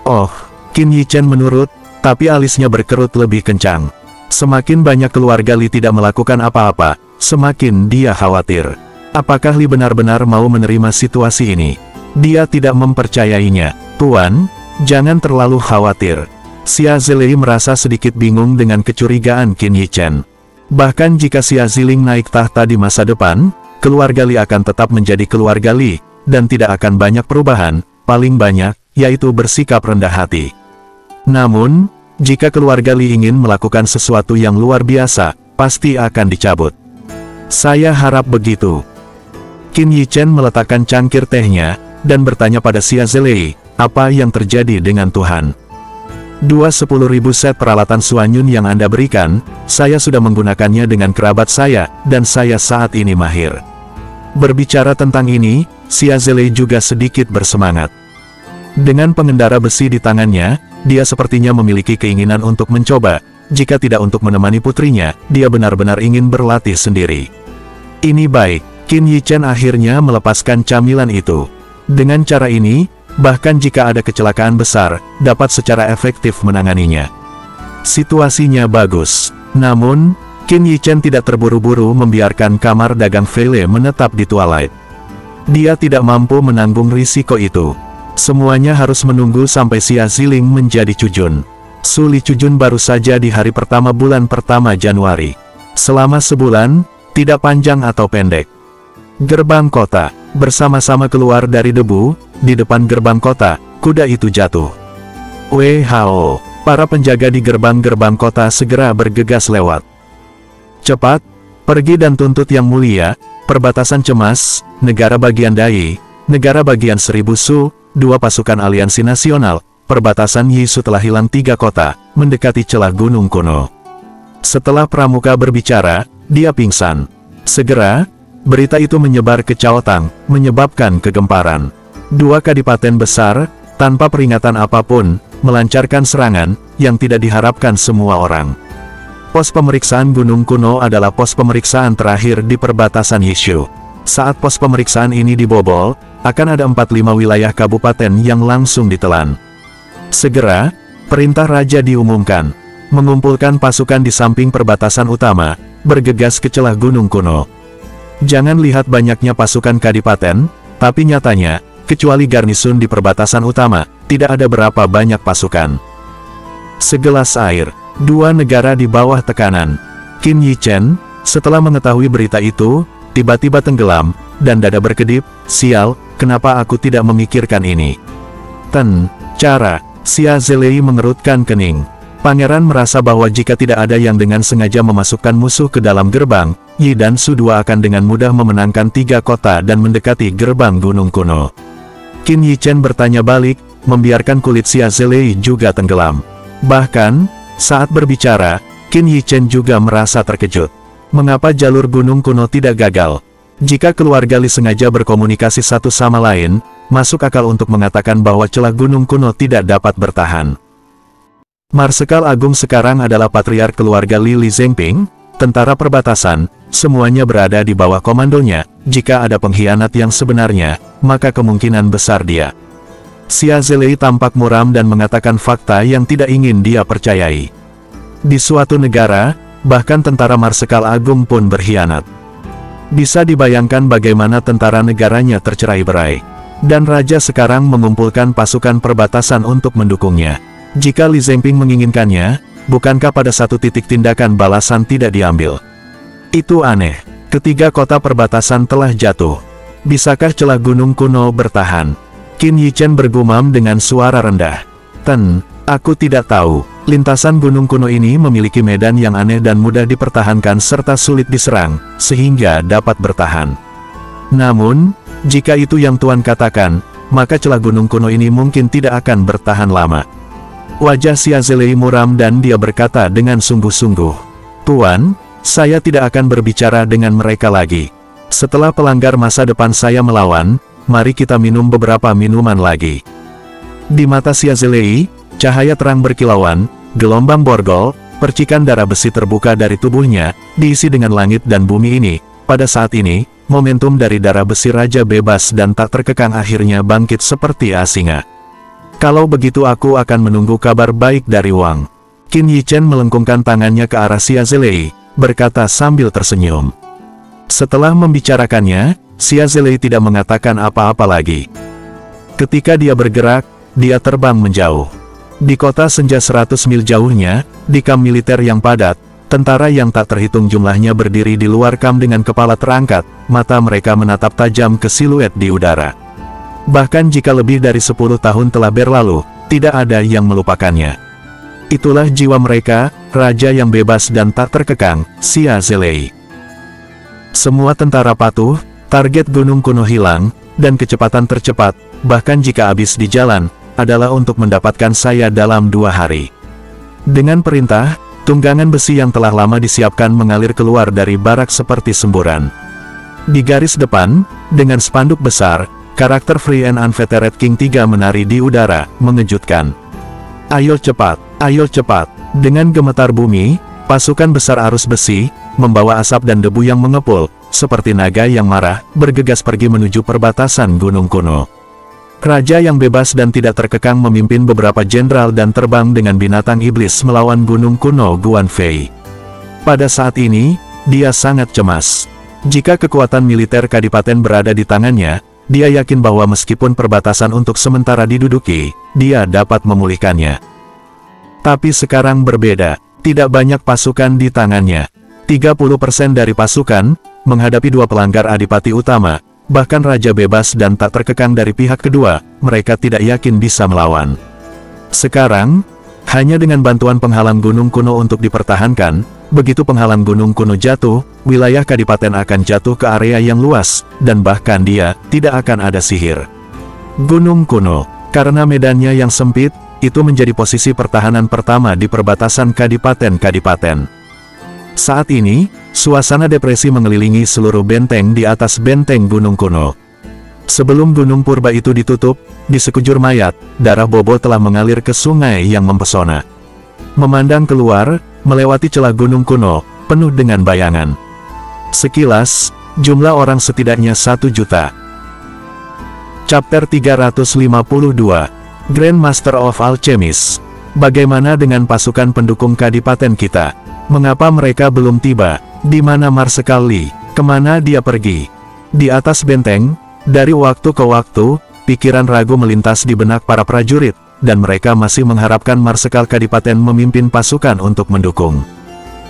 Oh, Qin Yichen menurut, tapi alisnya berkerut lebih kencang. Semakin banyak keluarga Li tidak melakukan apa-apa, semakin dia khawatir. Apakah Li benar-benar mau menerima situasi ini? Dia tidak mempercayainya. Tuan, jangan terlalu khawatir. Xia Zilei merasa sedikit bingung dengan kecurigaan Qin Yichen. Bahkan jika Xia Ziling naik tahta di masa depan, keluarga Li akan tetap menjadi keluarga Li, dan tidak akan banyak perubahan, paling banyak, yaitu bersikap rendah hati. Namun, jika keluarga Li ingin melakukan sesuatu yang luar biasa, pasti akan dicabut. Saya harap begitu. Qin Yichen meletakkan cangkir tehnya, dan bertanya pada Xia Zilei, apa yang terjadi dengan Tuhan? 10.000 set peralatan Suanyun yang Anda berikan, saya sudah menggunakannya dengan kerabat saya, dan saya saat ini mahir. Berbicara tentang ini, Xia Zilei juga sedikit bersemangat. Dengan pengendara besi di tangannya, dia sepertinya memiliki keinginan untuk mencoba. Jika tidak untuk menemani putrinya, dia benar-benar ingin berlatih sendiri. Ini baik, Qin Yichen akhirnya melepaskan camilan itu. Dengan cara ini, bahkan jika ada kecelakaan besar, dapat secara efektif menanganinya. Situasinya bagus. Namun, Qin Yichen tidak terburu-buru membiarkan kamar dagang Feile menetap di Twilight. Dia tidak mampu menanggung risiko itu. Semuanya harus menunggu sampai Xia Ziling menjadi Cujun. Su Li Cujun baru saja di hari pertama bulan pertama Januari. Selama sebulan, tidak panjang atau pendek. Gerbang kota, bersama-sama keluar dari debu, di depan gerbang kota, kuda itu jatuh. Wei Hao, para penjaga di gerbang-gerbang kota segera bergegas lewat. Cepat, pergi dan tuntut yang mulia, perbatasan cemas, negara bagian Dai, negara bagian Seribu Su, 2 pasukan aliansi nasional, perbatasan Yisu telah hilang 3 kota, mendekati celah gunung kuno. Setelah pramuka berbicara, dia pingsan. Segera, berita itu menyebar ke Chaotang, menyebabkan kegemparan. 2 kadipaten besar, tanpa peringatan apapun, melancarkan serangan, yang tidak diharapkan semua orang. Pos pemeriksaan gunung kuno adalah pos pemeriksaan terakhir di perbatasan Yishu. Saat pos pemeriksaan ini dibobol, akan ada 45 wilayah kabupaten yang langsung ditelan. Segera, perintah raja diumumkan. Mengumpulkan pasukan di samping perbatasan utama, bergegas ke celah gunung kuno. Jangan lihat banyaknya pasukan kadipaten, tapi nyatanya, kecuali garnisun di perbatasan utama, tidak ada berapa banyak pasukan. Segelas air, 2 negara di bawah tekanan. Qin Yichen, setelah mengetahui berita itu, tiba-tiba tenggelam, dan dada berkedip. Sial, kenapa aku tidak memikirkan ini? Cara, Xia Zilei mengerutkan kening. Pangeran merasa bahwa jika tidak ada yang dengan sengaja memasukkan musuh ke dalam gerbang, Yi dan Su 2 akan dengan mudah memenangkan 3 kota dan mendekati gerbang gunung kuno. Qin Yichen bertanya balik, membiarkan kulit Xia Zilei juga tenggelam. Bahkan, saat berbicara, Qin Yichen juga merasa terkejut. Mengapa jalur gunung kuno tidak gagal? Jika keluarga Li sengaja berkomunikasi satu sama lain, masuk akal untuk mengatakan bahwa celah gunung kuno tidak dapat bertahan. Marsekal Agung sekarang adalah patriark keluarga Li Zhengping, tentara perbatasan, semuanya berada di bawah komandonya. Jika ada pengkhianat yang sebenarnya, maka kemungkinan besar dia. Xia Zilei tampak muram dan mengatakan fakta yang tidak ingin dia percayai. Di suatu negara, bahkan tentara Marsekal Agung pun berkhianat. Bisa dibayangkan bagaimana tentara negaranya tercerai-berai. Dan raja sekarang mengumpulkan pasukan perbatasan untuk mendukungnya. Jika Li Zhengping menginginkannya, bukankah pada satu titik tindakan balasan tidak diambil? Itu aneh. Ketiga kota perbatasan telah jatuh. Bisakah celah gunung kuno bertahan? Qin Yichen bergumam dengan suara rendah. Aku tidak tahu. Lintasan gunung kuno ini memiliki medan yang aneh dan mudah dipertahankan serta sulit diserang, sehingga dapat bertahan. Namun, jika itu yang Tuan katakan, maka celah gunung kuno ini mungkin tidak akan bertahan lama. Wajah Xia Zilei muram dan dia berkata dengan sungguh-sungguh, Tuan, saya tidak akan berbicara dengan mereka lagi. Setelah pelanggar masa depan saya melawan, mari kita minum beberapa minuman lagi. Di mata Xia Zilei, cahaya terang berkilauan, gelombang borgol, percikan darah besi terbuka dari tubuhnya, diisi dengan langit dan bumi ini. Pada saat ini, momentum dari darah besi raja bebas dan tak terkekang akhirnya bangkit seperti asinga. Kalau begitu aku akan menunggu kabar baik dari Wang. Qin Yichen melengkungkan tangannya ke arah Xia Zilei, berkata sambil tersenyum. Setelah membicarakannya, Xia Zilei tidak mengatakan apa-apa lagi. Ketika dia bergerak, dia terbang menjauh. Di kota senja 100 mil jauhnya, di kamp militer yang padat, tentara yang tak terhitung jumlahnya berdiri di luar kamp dengan kepala terangkat, mata mereka menatap tajam ke siluet di udara. Bahkan jika lebih dari 10 tahun telah berlalu, tidak ada yang melupakannya. Itulah jiwa mereka, raja yang bebas dan tak terkekang, Xia Zilei. Semua tentara patuh, target gunung kuno hilang, dan kecepatan tercepat, bahkan jika habis di jalan, adalah untuk mendapatkan saya dalam 2 hari. Dengan perintah, tunggangan besi yang telah lama disiapkan mengalir keluar dari barak seperti semburan. Di garis depan, dengan spanduk besar, karakter Free and Unfettered King 3 menari di udara, mengejutkan. Ayo cepat, ayo cepat. Dengan gemetar bumi, pasukan besar arus besi, membawa asap dan debu yang mengepul, seperti naga yang marah, bergegas pergi menuju perbatasan gunung kuno. Raja yang bebas dan tidak terkekang memimpin beberapa jenderal dan terbang dengan binatang iblis melawan gunung kuno Guanfei. Pada saat ini, dia sangat cemas. Jika kekuatan militer kadipaten berada di tangannya, dia yakin bahwa meskipun perbatasan untuk sementara diduduki, dia dapat memulihkannya. Tapi sekarang berbeda, tidak banyak pasukan di tangannya. 30% dari pasukan, menghadapi dua pelanggar adipati utama, bahkan raja bebas dan tak terkekang dari pihak kedua, mereka tidak yakin bisa melawan. Sekarang, hanya dengan bantuan penghalang gunung kuno untuk dipertahankan, begitu penghalang gunung kuno jatuh, wilayah kadipaten akan jatuh ke area yang luas, dan bahkan dia tidak akan ada sihir. Gunung kuno, karena medannya yang sempit, itu menjadi posisi pertahanan pertama di perbatasan kadipaten-kadipaten. Saat ini, suasana depresi mengelilingi seluruh benteng di atas benteng gunung kuno. Sebelum gunung purba itu ditutup, di sekujur mayat, darah Bobo telah mengalir ke sungai yang mempesona. Memandang keluar, melewati celah gunung kuno, penuh dengan bayangan. Sekilas, jumlah orang setidaknya 1 juta. Chapter 352, Grand Master of Alchemist. Bagaimana dengan pasukan pendukung kadipaten kita? Mengapa mereka belum tiba? Di mana Marsekal Li? Kemana dia pergi? Di atas benteng, dari waktu ke waktu, pikiran ragu melintas di benak para prajurit, dan mereka masih mengharapkan Marsekal Kadipaten memimpin pasukan untuk mendukung.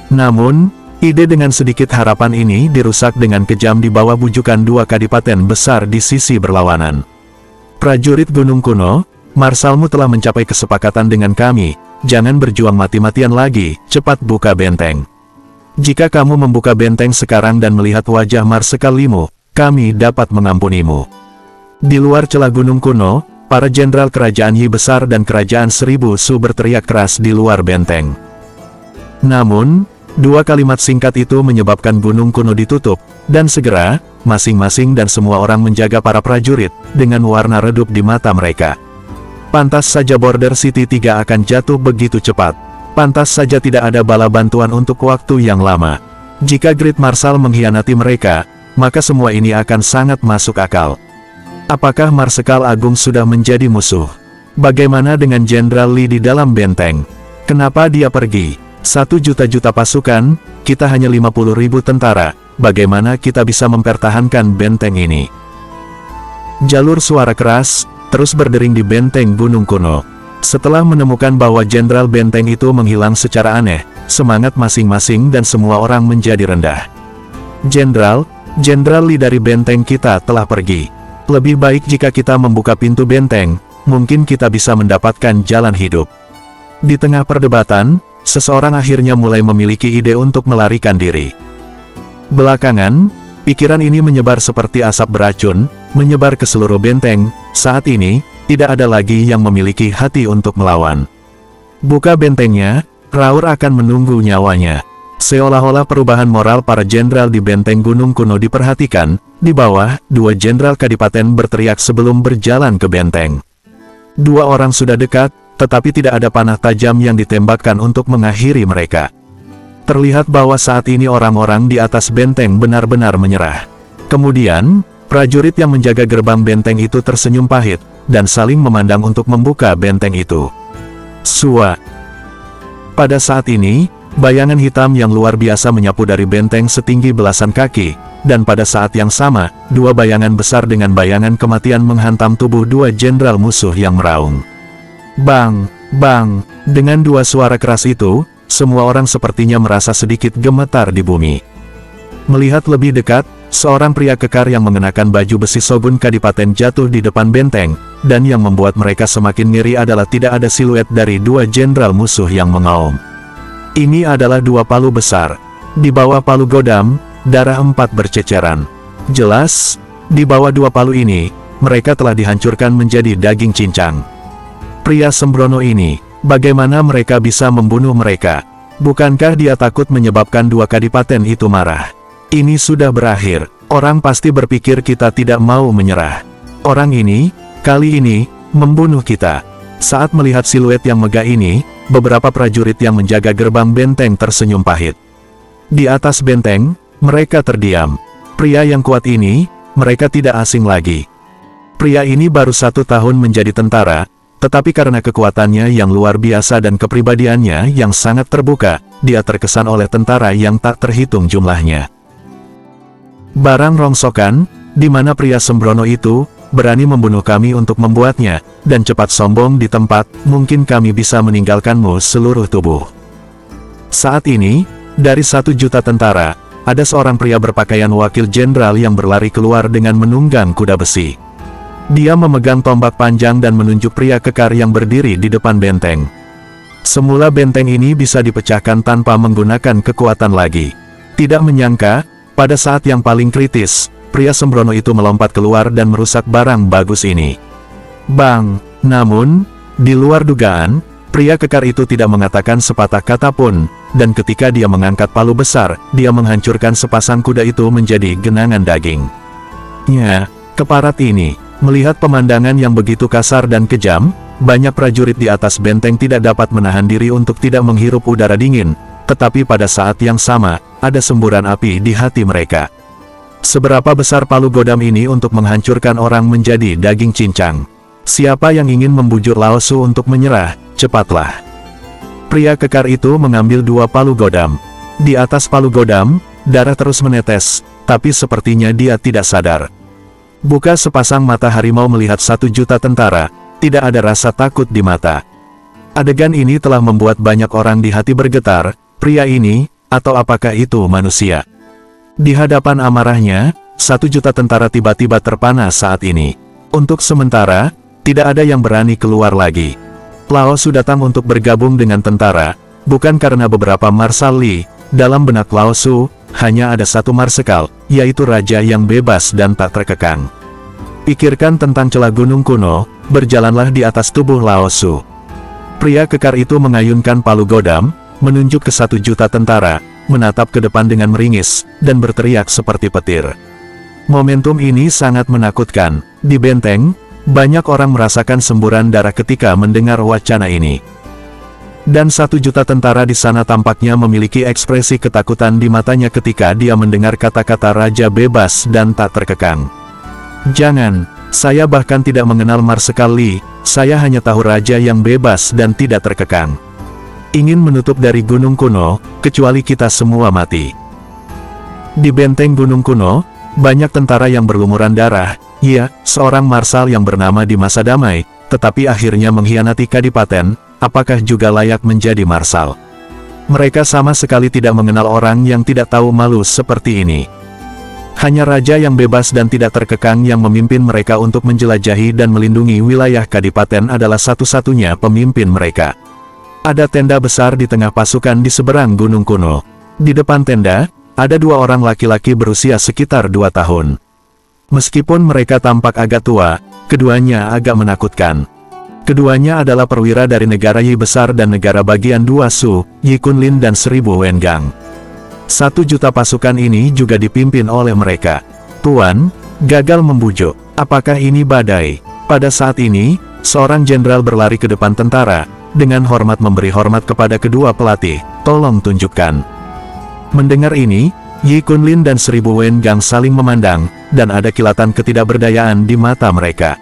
Namun, ide dengan sedikit harapan ini dirusak dengan kejam di bawah bujukan dua kadipaten besar di sisi berlawanan. Prajurit Gunung Kuno, marsalmu telah mencapai kesepakatan dengan kami, jangan berjuang mati-matian lagi, cepat buka benteng. Jika kamu membuka benteng sekarang dan melihat wajah Marsekal Limu, kami dapat mengampunimu. Di luar celah Gunung Kuno, para jenderal kerajaan Yi Besar dan kerajaan Seribu Su berteriak keras di luar benteng. Namun, dua kalimat singkat itu menyebabkan Gunung Kuno ditutup, dan segera, masing-masing dan semua orang menjaga para prajurit, dengan warna redup di mata mereka. Pantas saja Border City 3 akan jatuh begitu cepat. Pantas saja tidak ada bala bantuan untuk waktu yang lama. Jika Great Marshal mengkhianati mereka, maka semua ini akan sangat masuk akal. Apakah Marsekal Agung sudah menjadi musuh? Bagaimana dengan Jenderal Li di dalam benteng? Kenapa dia pergi? 1 juta pasukan, kita hanya 50.000 tentara. Bagaimana kita bisa mempertahankan benteng ini? Jalur suara keras terus berdering di benteng Gunung Kuno. Setelah menemukan bahwa jenderal benteng itu menghilang secara aneh, semangat masing-masing dan semua orang menjadi rendah. Jenderal Li dari benteng kita telah pergi. Lebih baik jika kita membuka pintu benteng, mungkin kita bisa mendapatkan jalan hidup. Di tengah perdebatan, seseorang akhirnya mulai memiliki ide untuk melarikan diri. Belakangan, pikiran ini menyebar seperti asap beracun, menyebar ke seluruh benteng. Saat ini, tidak ada lagi yang memiliki hati untuk melawan. Buka bentengnya, Raur akan menunggu nyawanya. Seolah-olah perubahan moral para jenderal di benteng Gunung Kuno diperhatikan. Di bawah, dua jenderal kadipaten berteriak sebelum berjalan ke benteng. Dua orang sudah dekat, tetapi tidak ada panah tajam yang ditembakkan untuk mengakhiri mereka. Terlihat bahwa saat ini orang-orang di atas benteng benar-benar menyerah. Kemudian, prajurit yang menjaga gerbang benteng itu tersenyum pahit, dan saling memandang untuk membuka benteng itu. Sua. Pada saat ini, bayangan hitam yang luar biasa menyapu dari benteng setinggi belasan kaki, dan pada saat yang sama, dua bayangan besar dengan bayangan kematian menghantam tubuh dua jenderal musuh yang meraung. Bang! Bang! Dengan dua suara keras itu, semua orang sepertinya merasa sedikit gemetar di bumi. Melihat lebih dekat, seorang pria kekar yang mengenakan baju besi Shogun Kadipaten jatuh di depan benteng, dan yang membuat mereka semakin ngeri adalah tidak ada siluet dari dua jenderal musuh yang mengaum. Ini adalah dua palu besar. Di bawah palu Godam, darah 4 berceceran. Jelas, di bawah dua palu ini, mereka telah dihancurkan menjadi daging cincang. Pria sembrono ini, Bagaimana mereka bisa membunuh mereka? Bukankah dia takut menyebabkan dua kadipaten itu marah? Ini sudah berakhir. Orang pasti berpikir kita tidak mau menyerah. Orang ini, kali ini, membunuh kita. Saat melihat siluet yang megah ini, beberapa prajurit yang menjaga gerbang benteng tersenyum pahit. Di atas benteng, mereka terdiam. Pria yang kuat ini, mereka tidak asing lagi. Pria ini baru 1 tahun menjadi tentara, tetapi karena kekuatannya yang luar biasa dan kepribadiannya yang sangat terbuka, dia terkesan oleh tentara yang tak terhitung jumlahnya. Barang rongsokan, di mana pria sembrono itu berani membunuh kami untuk membuatnya, dan cepat sombong di tempat, mungkin kami bisa meninggalkanmu seluruh tubuh. Saat ini, dari 1 juta tentara, ada seorang pria berpakaian wakil jenderal yang berlari keluar dengan menunggang kuda besi. Dia memegang tombak panjang dan menunjuk pria kekar yang berdiri di depan benteng. Semula benteng ini bisa dipecahkan tanpa menggunakan kekuatan lagi. Tidak menyangka, pada saat yang paling kritis, pria sembrono itu melompat keluar dan merusak barang bagus ini. Bang! Namun, di luar dugaan, pria kekar itu tidak mengatakan sepatah kata pun, dan ketika dia mengangkat palu besar, dia menghancurkan sepasang kuda itu menjadi genangan daging. Ya, keparat ini, melihat pemandangan yang begitu kasar dan kejam, banyak prajurit di atas benteng tidak dapat menahan diri untuk tidak menghirup udara dingin, tetapi pada saat yang sama, ada semburan api di hati mereka. Seberapa besar palu godam ini untuk menghancurkan orang menjadi daging cincang? Siapa yang ingin membujuk Lao Su untuk menyerah, cepatlah. Pria kekar itu mengambil 2 palu godam. Di atas palu godam, darah terus menetes, tapi sepertinya dia tidak sadar. Buka sepasang mata harimau melihat 1 juta tentara, tidak ada rasa takut di mata. Adegan ini telah membuat banyak orang di hati bergetar, pria ini, atau apakah itu manusia? Di hadapan amarahnya, 1 juta tentara tiba-tiba terpana saat ini. Untuk sementara, tidak ada yang berani keluar lagi. Lao Su datang untuk bergabung dengan tentara, bukan karena beberapa Marshal Li. Dalam benak Lao Su, hanya ada 1 marsekal, yaitu raja yang bebas dan tak terkekang. Pikirkan tentang celah gunung kuno, berjalanlah di atas tubuh Lao Su. Pria kekar itu mengayunkan palu godam, menunjuk ke 1 juta tentara, menatap ke depan dengan meringis, dan berteriak seperti petir. Momentum ini sangat menakutkan. Di benteng, banyak orang merasakan semburan darah ketika mendengar wacana ini. Dan 1 juta tentara di sana tampaknya memiliki ekspresi ketakutan di matanya ketika dia mendengar kata-kata raja bebas dan tak terkekang. Jangan, saya bahkan tidak mengenal Marsekal Li, saya hanya tahu raja yang bebas dan tidak terkekang. Ingin menutup dari gunung kuno, kecuali kita semua mati. Di benteng gunung kuno, banyak tentara yang berlumuran darah. Ya, seorang marsal yang bernama di masa damai, tetapi akhirnya mengkhianati kadipaten, apakah juga layak menjadi marsal? Mereka sama sekali tidak mengenal orang yang tidak tahu malu seperti ini. Hanya raja yang bebas dan tidak terkekang yang memimpin mereka untuk menjelajahi dan melindungi wilayah kadipaten adalah satu-satunya pemimpin mereka. Ada tenda besar di tengah pasukan di seberang gunung kuno. Di depan tenda, ada 2 orang laki-laki berusia sekitar 2 tahun. Meskipun mereka tampak agak tua, keduanya agak menakutkan. Keduanya adalah perwira dari negara Yi Besar dan negara bagian 2 Su, Yi Kunlin dan 1000 Wengang. 1 juta pasukan ini juga dipimpin oleh mereka. Tuan, gagal membujuk. Apakah ini badai? Pada saat ini, seorang jenderal berlari ke depan tentara, dengan hormat memberi hormat kepada kedua pelatih, tolong tunjukkan. Mendengar ini, Yi Kunlin dan 1000 Wengang saling memandang, dan ada kilatan ketidakberdayaan di mata mereka.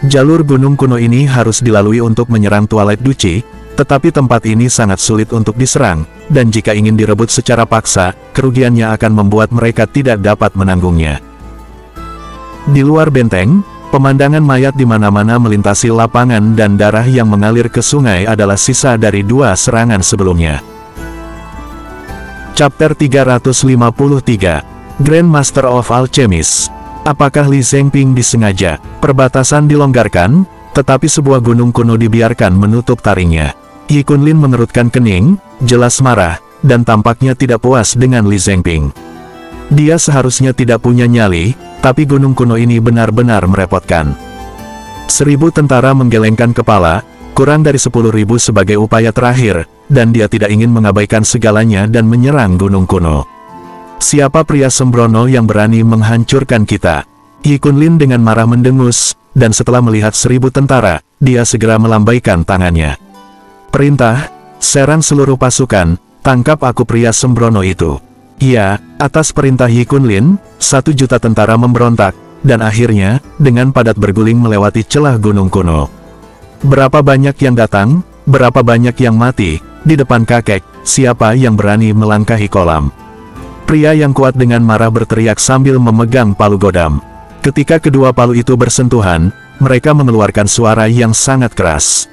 Jalur gunung kuno ini harus dilalui untuk menyerang Twilight Duchy, tetapi tempat ini sangat sulit untuk diserang, dan jika ingin direbut secara paksa, kerugiannya akan membuat mereka tidak dapat menanggungnya. Di luar benteng, pemandangan mayat di mana-mana melintasi lapangan dan darah yang mengalir ke sungai adalah sisa dari 2 serangan sebelumnya. Chapter 353, Grand Master of Alchemist. Apakah Li Zhengping disengaja? Perbatasan dilonggarkan, tetapi sebuah gunung kuno dibiarkan menutup taringnya. Yi Kunlin mengerutkan kening, jelas marah, dan tampaknya tidak puas dengan Li Zhengping. Dia seharusnya tidak punya nyali, tapi gunung kuno ini benar-benar merepotkan. 1000 tentara menggelengkan kepala, kurang dari 10.000 sebagai upaya terakhir, dan dia tidak ingin mengabaikan segalanya dan menyerang gunung kuno. Siapa pria sembrono yang berani menghancurkan kita? Yi Kunlin dengan marah mendengus, dan setelah melihat 1000 tentara, dia segera melambaikan tangannya. Perintah, serang seluruh pasukan, tangkap aku pria sembrono itu. Ya, atas perintah Yi Kunlin, 1 juta tentara memberontak, dan akhirnya, dengan padat berguling melewati celah gunung kuno. Berapa banyak yang datang, berapa banyak yang mati, di depan kakek, siapa yang berani melangkahi kolam? Pria yang kuat dengan marah berteriak sambil memegang palu godam. Ketika kedua palu itu bersentuhan, mereka mengeluarkan suara yang sangat keras.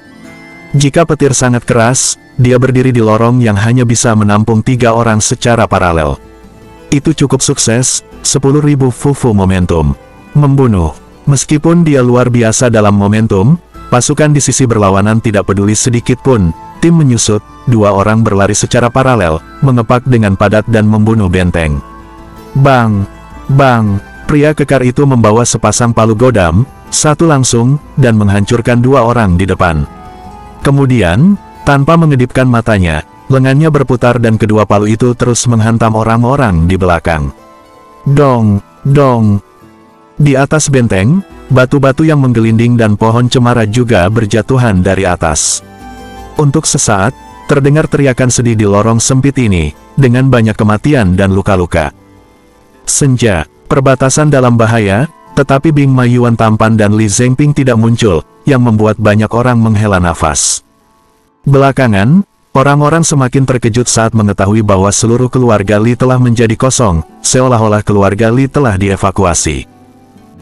Jika petir sangat keras, dia berdiri di lorong yang hanya bisa menampung 3 orang secara paralel. Itu cukup sukses, 10.000 fufu momentum. Membunuh. Meskipun dia luar biasa dalam momentum, pasukan di sisi berlawanan tidak peduli sedikit pun. Tim menyusut, 2 orang berlari secara paralel, mengepak dengan padat dan membunuh benteng. Bang! Bang! Pria kekar itu membawa sepasang palu godam, 1 langsung, dan menghancurkan 2 orang di depan. Kemudian, tanpa mengedipkan matanya, lengannya berputar dan kedua palu itu terus menghantam orang-orang di belakang. Dong! Dong! Di atas benteng, batu-batu yang menggelinding dan pohon cemara juga berjatuhan dari atas. Untuk sesaat, terdengar teriakan sedih di lorong sempit ini, dengan banyak kematian dan luka-luka. Senja, perbatasan dalam bahaya, tetapi Bing Maiyuan tampan dan Li Zhengping tidak muncul, yang membuat banyak orang menghela nafas. Belakangan, orang-orang semakin terkejut saat mengetahui bahwa seluruh keluarga Li telah menjadi kosong, seolah-olah keluarga Li telah dievakuasi.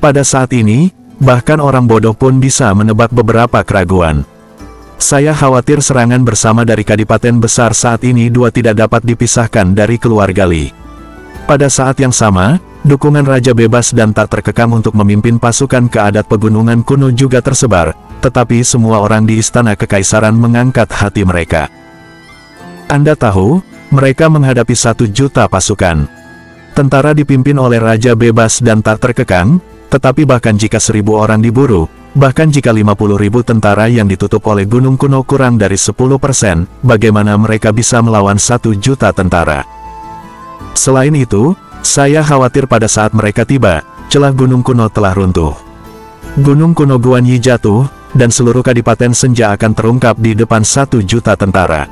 Pada saat ini, bahkan orang bodoh pun bisa menebak beberapa keraguan. Saya khawatir serangan bersama dari kadipaten besar saat ini tidak dapat dipisahkan dari keluarga Li. Pada saat yang sama, dukungan raja bebas dan tak terkekang untuk memimpin pasukan ke adat pegunungan kuno juga tersebar, tetapi semua orang di istana kekaisaran mengangkat hati mereka. Anda tahu, mereka menghadapi 1 juta pasukan. Tentara dipimpin oleh raja bebas dan tak terkekang, tetapi bahkan jika 1000 orang diburu, bahkan jika 50.000 tentara yang ditutup oleh gunung kuno kurang dari 10%, bagaimana mereka bisa melawan 1 juta tentara? Selain itu, saya khawatir pada saat mereka tiba, celah gunung kuno telah runtuh. Gunung kuno Guanyi jatuh, dan seluruh kadipaten Senja akan terungkap di depan 1 juta tentara.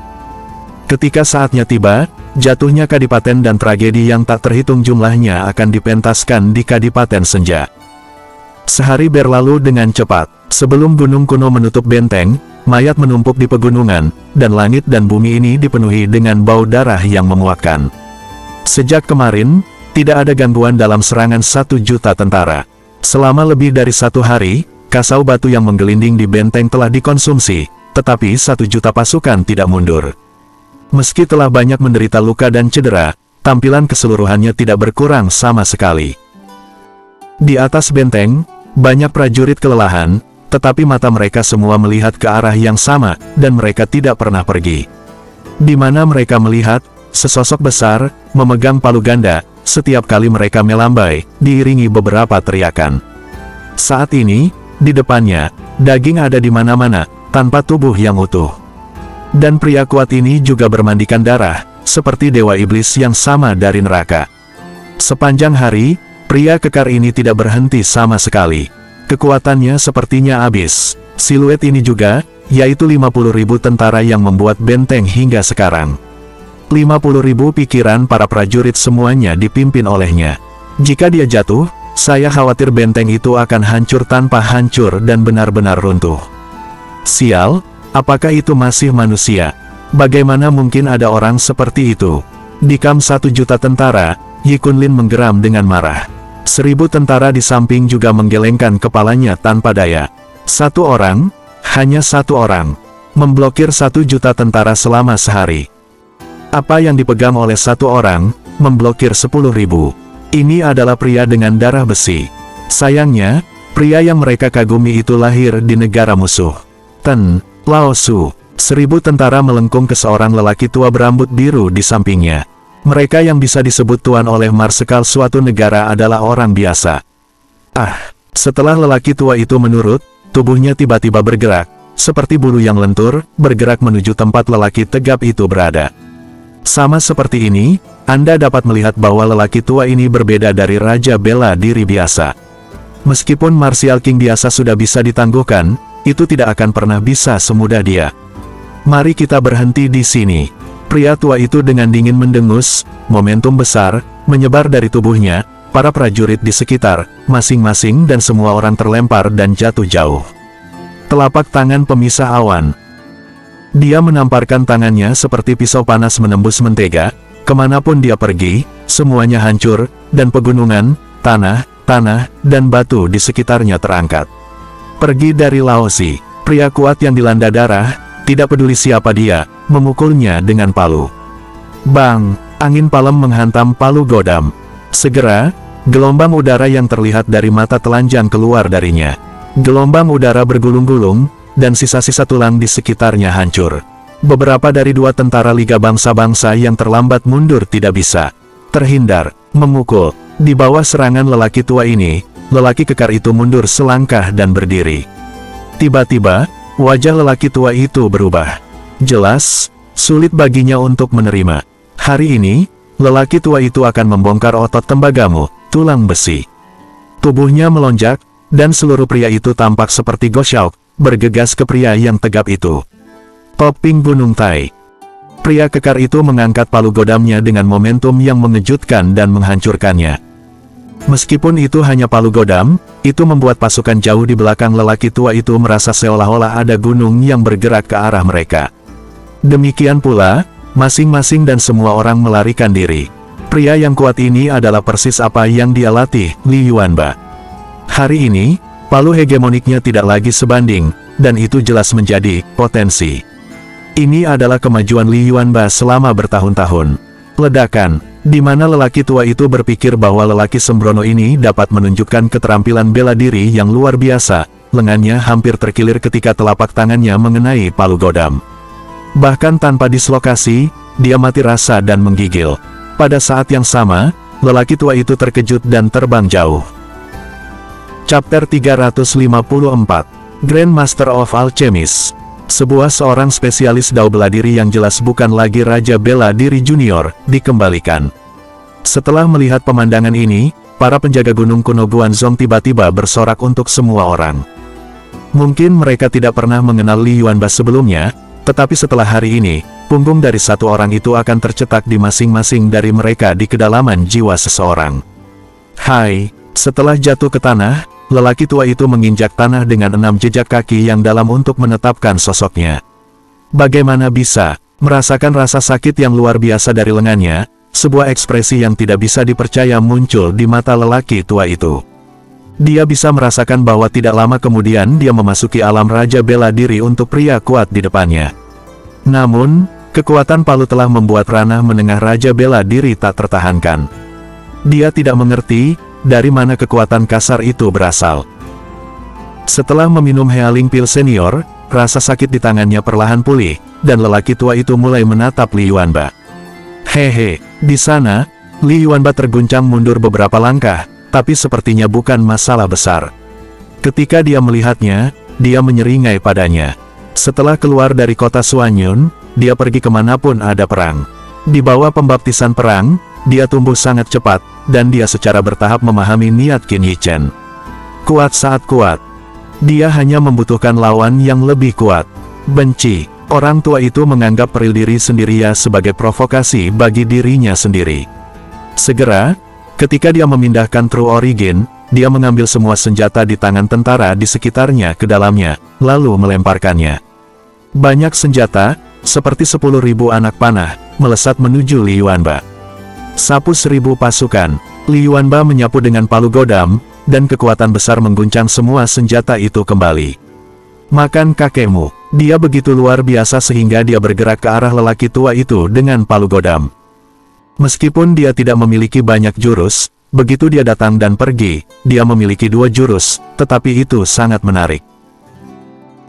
Ketika saatnya tiba, jatuhnya kadipaten dan tragedi yang tak terhitung jumlahnya akan dipentaskan di kadipaten Senja. Sehari berlalu dengan cepat, sebelum gunung kuno menutup benteng, mayat menumpuk di pegunungan, dan langit dan bumi ini dipenuhi dengan bau darah yang memuakkan. Sejak kemarin, tidak ada gangguan dalam serangan 1 juta tentara. Selama lebih dari 1 hari, kasau batu yang menggelinding di benteng telah dikonsumsi, tetapi 1 juta pasukan tidak mundur. Meski telah banyak menderita luka dan cedera, tampilan keseluruhannya tidak berkurang sama sekali. Di atas benteng, banyak prajurit kelelahan, tetapi mata mereka semua melihat ke arah yang sama, dan mereka tidak pernah pergi. Di mana mereka melihat, sesosok besar, memegang palu ganda, setiap kali mereka melambai, diiringi beberapa teriakan. Saat ini, di depannya, daging ada di mana-mana, tanpa tubuh yang utuh. Dan pria kuat ini juga bermandikan darah, seperti dewa iblis yang sama dari neraka. Sepanjang hari, pria kekar ini tidak berhenti sama sekali. Kekuatannya sepertinya habis. Siluet ini juga, yaitu 50.000 tentara yang membuat benteng hingga sekarang. 50.000 pikiran para prajurit semuanya dipimpin olehnya. Jika dia jatuh, saya khawatir benteng itu akan hancur tanpa hancur dan benar-benar runtuh. Sial, apakah itu masih manusia? Bagaimana mungkin ada orang seperti itu? Di kamp 1 juta tentara, Yi Kunlin menggeram dengan marah. 1000 tentara di samping juga menggelengkan kepalanya tanpa daya. 1 orang, hanya 1 orang, memblokir 1 juta tentara selama sehari. Apa yang dipegang oleh 1 orang, memblokir 10.000. Ini adalah pria dengan darah besi. Sayangnya, pria yang mereka kagumi itu lahir di negara musuh. Ten Lao Su. 1000 tentara melengkung ke seorang lelaki tua berambut biru di sampingnya. Mereka yang bisa disebut tuan oleh marsekal suatu negara adalah orang biasa. Setelah lelaki tua itu menurut, tubuhnya tiba-tiba bergerak, seperti bulu yang lentur, bergerak menuju tempat lelaki tegap itu berada. Sama seperti ini, Anda dapat melihat bahwa lelaki tua ini berbeda dari Raja Bela Diri biasa. Meskipun Martial King biasa sudah bisa ditangguhkan, itu tidak akan pernah bisa semudah dia. Mari kita berhenti di sini. Pria tua itu dengan dingin mendengus, momentum besar menyebar dari tubuhnya, para prajurit di sekitar, masing-masing dan semua orang terlempar dan jatuh jauh. Telapak tangan pemisah awan. Dia menamparkan tangannya seperti pisau panas menembus mentega, kemanapun dia pergi, semuanya hancur, dan pegunungan, tanah, dan batu di sekitarnya terangkat. Pergi dari Laozi, pria kuat yang dilanda darah, tidak peduli siapa dia, memukulnya dengan palu. Bang! Angin palem menghantam palu Godam. Segera, gelombang udara yang terlihat dari mata telanjang keluar darinya. Gelombang udara bergulung-gulung, dan sisa-sisa tulang di sekitarnya hancur. Beberapa dari dua tentara Liga Bangsa-Bangsa yang terlambat mundur tidak bisa terhindar, memukul. Di bawah serangan lelaki tua ini, lelaki kekar itu mundur selangkah dan berdiri. Tiba-tiba, wajah lelaki tua itu berubah. Jelas, sulit baginya untuk menerima. Hari ini, lelaki tua itu akan membongkar otot tembagamu, tulang besi. Tubuhnya melonjak, dan seluruh pria itu tampak seperti Goshaok, bergegas ke pria yang tegap itu. Poping Gunung Tai. Pria kekar itu mengangkat palu godamnya dengan momentum yang mengejutkan dan menghancurkannya. Meskipun itu hanya palu godam, itu membuat pasukan jauh di belakang lelaki tua itu merasa seolah-olah ada gunung yang bergerak ke arah mereka. Demikian pula, masing-masing dan semua orang melarikan diri. Pria yang kuat ini adalah persis apa yang dia latih, Li Yuanba. Hari ini, palu hegemoniknya tidak lagi sebanding, dan itu jelas menjadi potensi. Ini adalah kemajuan Li Yuanba selama bertahun-tahun. Ledakan, di mana lelaki tua itu berpikir bahwa lelaki sembrono ini dapat menunjukkan keterampilan bela diri yang luar biasa, lengannya hampir terkilir ketika telapak tangannya mengenai palu godam. Bahkan tanpa dislokasi, dia mati rasa dan menggigil. Pada saat yang sama, lelaki tua itu terkejut dan terbang jauh. Chapter 354, Grandmaster of Alchemist. Seorang spesialis dao bela diri yang jelas bukan lagi Raja Bela Diri Junior, dikembalikan. Setelah melihat pemandangan ini, para penjaga gunung kuno Guanzhong tiba-tiba bersorak untuk semua orang. Mungkin mereka tidak pernah mengenal Li Yuanba sebelumnya, tetapi setelah hari ini, punggung dari satu orang itu akan tercetak di masing-masing dari mereka di kedalaman jiwa seseorang. Hai, setelah jatuh ke tanah, lelaki tua itu menginjak tanah dengan 6 jejak kaki yang dalam untuk menetapkan sosoknya. Bagaimana bisa merasakan rasa sakit yang luar biasa dari lengannya? Sebuah ekspresi yang tidak bisa dipercaya muncul di mata lelaki tua itu. Dia bisa merasakan bahwa tidak lama kemudian dia memasuki alam Raja Bela Diri untuk pria kuat di depannya. Namun, kekuatan palu telah membuat ranah menengah Raja Bela Diri tak tertahankan. Dia tidak mengerti dari mana kekuatan kasar itu berasal. Setelah meminum Healing Pill Senior, rasa sakit di tangannya perlahan pulih, dan lelaki tua itu mulai menatap Li Yuanba. Hehe, di sana, Li Yuanba terguncang mundur beberapa langkah, tapi sepertinya bukan masalah besar. Ketika dia melihatnya, dia menyeringai padanya. Setelah keluar dari kota Suanyun, dia pergi kemanapun ada perang. Di bawah pembaptisan perang, dia tumbuh sangat cepat, dan dia secara bertahap memahami niat Qin Yichen. Kuat saat kuat. Dia hanya membutuhkan lawan yang lebih kuat. Benci. Orang tua itu menganggap peril diri sendirinya sebagai provokasi bagi dirinya sendiri. Segera, ketika dia memindahkan True Origin, dia mengambil semua senjata di tangan tentara di sekitarnya ke dalamnya, lalu melemparkannya. Banyak senjata, seperti 10.000 anak panah, melesat menuju Li Yuanba. Sapu 1000 pasukan, Li Yuanba menyapu dengan palu godam, dan kekuatan besar mengguncang semua senjata itu kembali. Makan kakekmu, dia begitu luar biasa sehingga dia bergerak ke arah lelaki tua itu dengan palu godam. Meskipun dia tidak memiliki banyak jurus, begitu dia datang dan pergi, dia memiliki 2 jurus, tetapi itu sangat menarik.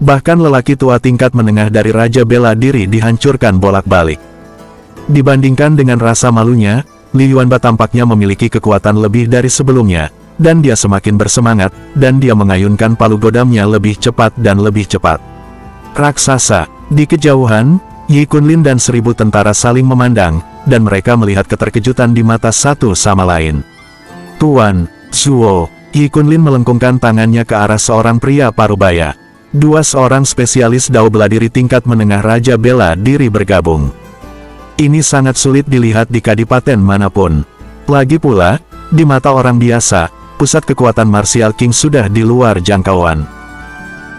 Bahkan lelaki tua tingkat menengah dari Raja Bela Diri dihancurkan bolak-balik. Dibandingkan dengan rasa malunya, Li Yuanba tampaknya memiliki kekuatan lebih dari sebelumnya, dan dia semakin bersemangat, dan dia mengayunkan palu godamnya lebih cepat dan lebih cepat. Raksasa. Di kejauhan, Yi Kunlin dan 1000 tentara saling memandang, dan mereka melihat keterkejutan di mata satu sama lain. Tuan, Zuo. Yi Kunlin melengkungkan tangannya ke arah seorang pria parubaya. Dua seorang spesialis dao bela diri tingkat menengah Raja Bela Diri bergabung. Ini sangat sulit dilihat di kadipaten manapun. Lagi pula, di mata orang biasa, pusat kekuatan Martial King sudah di luar jangkauan.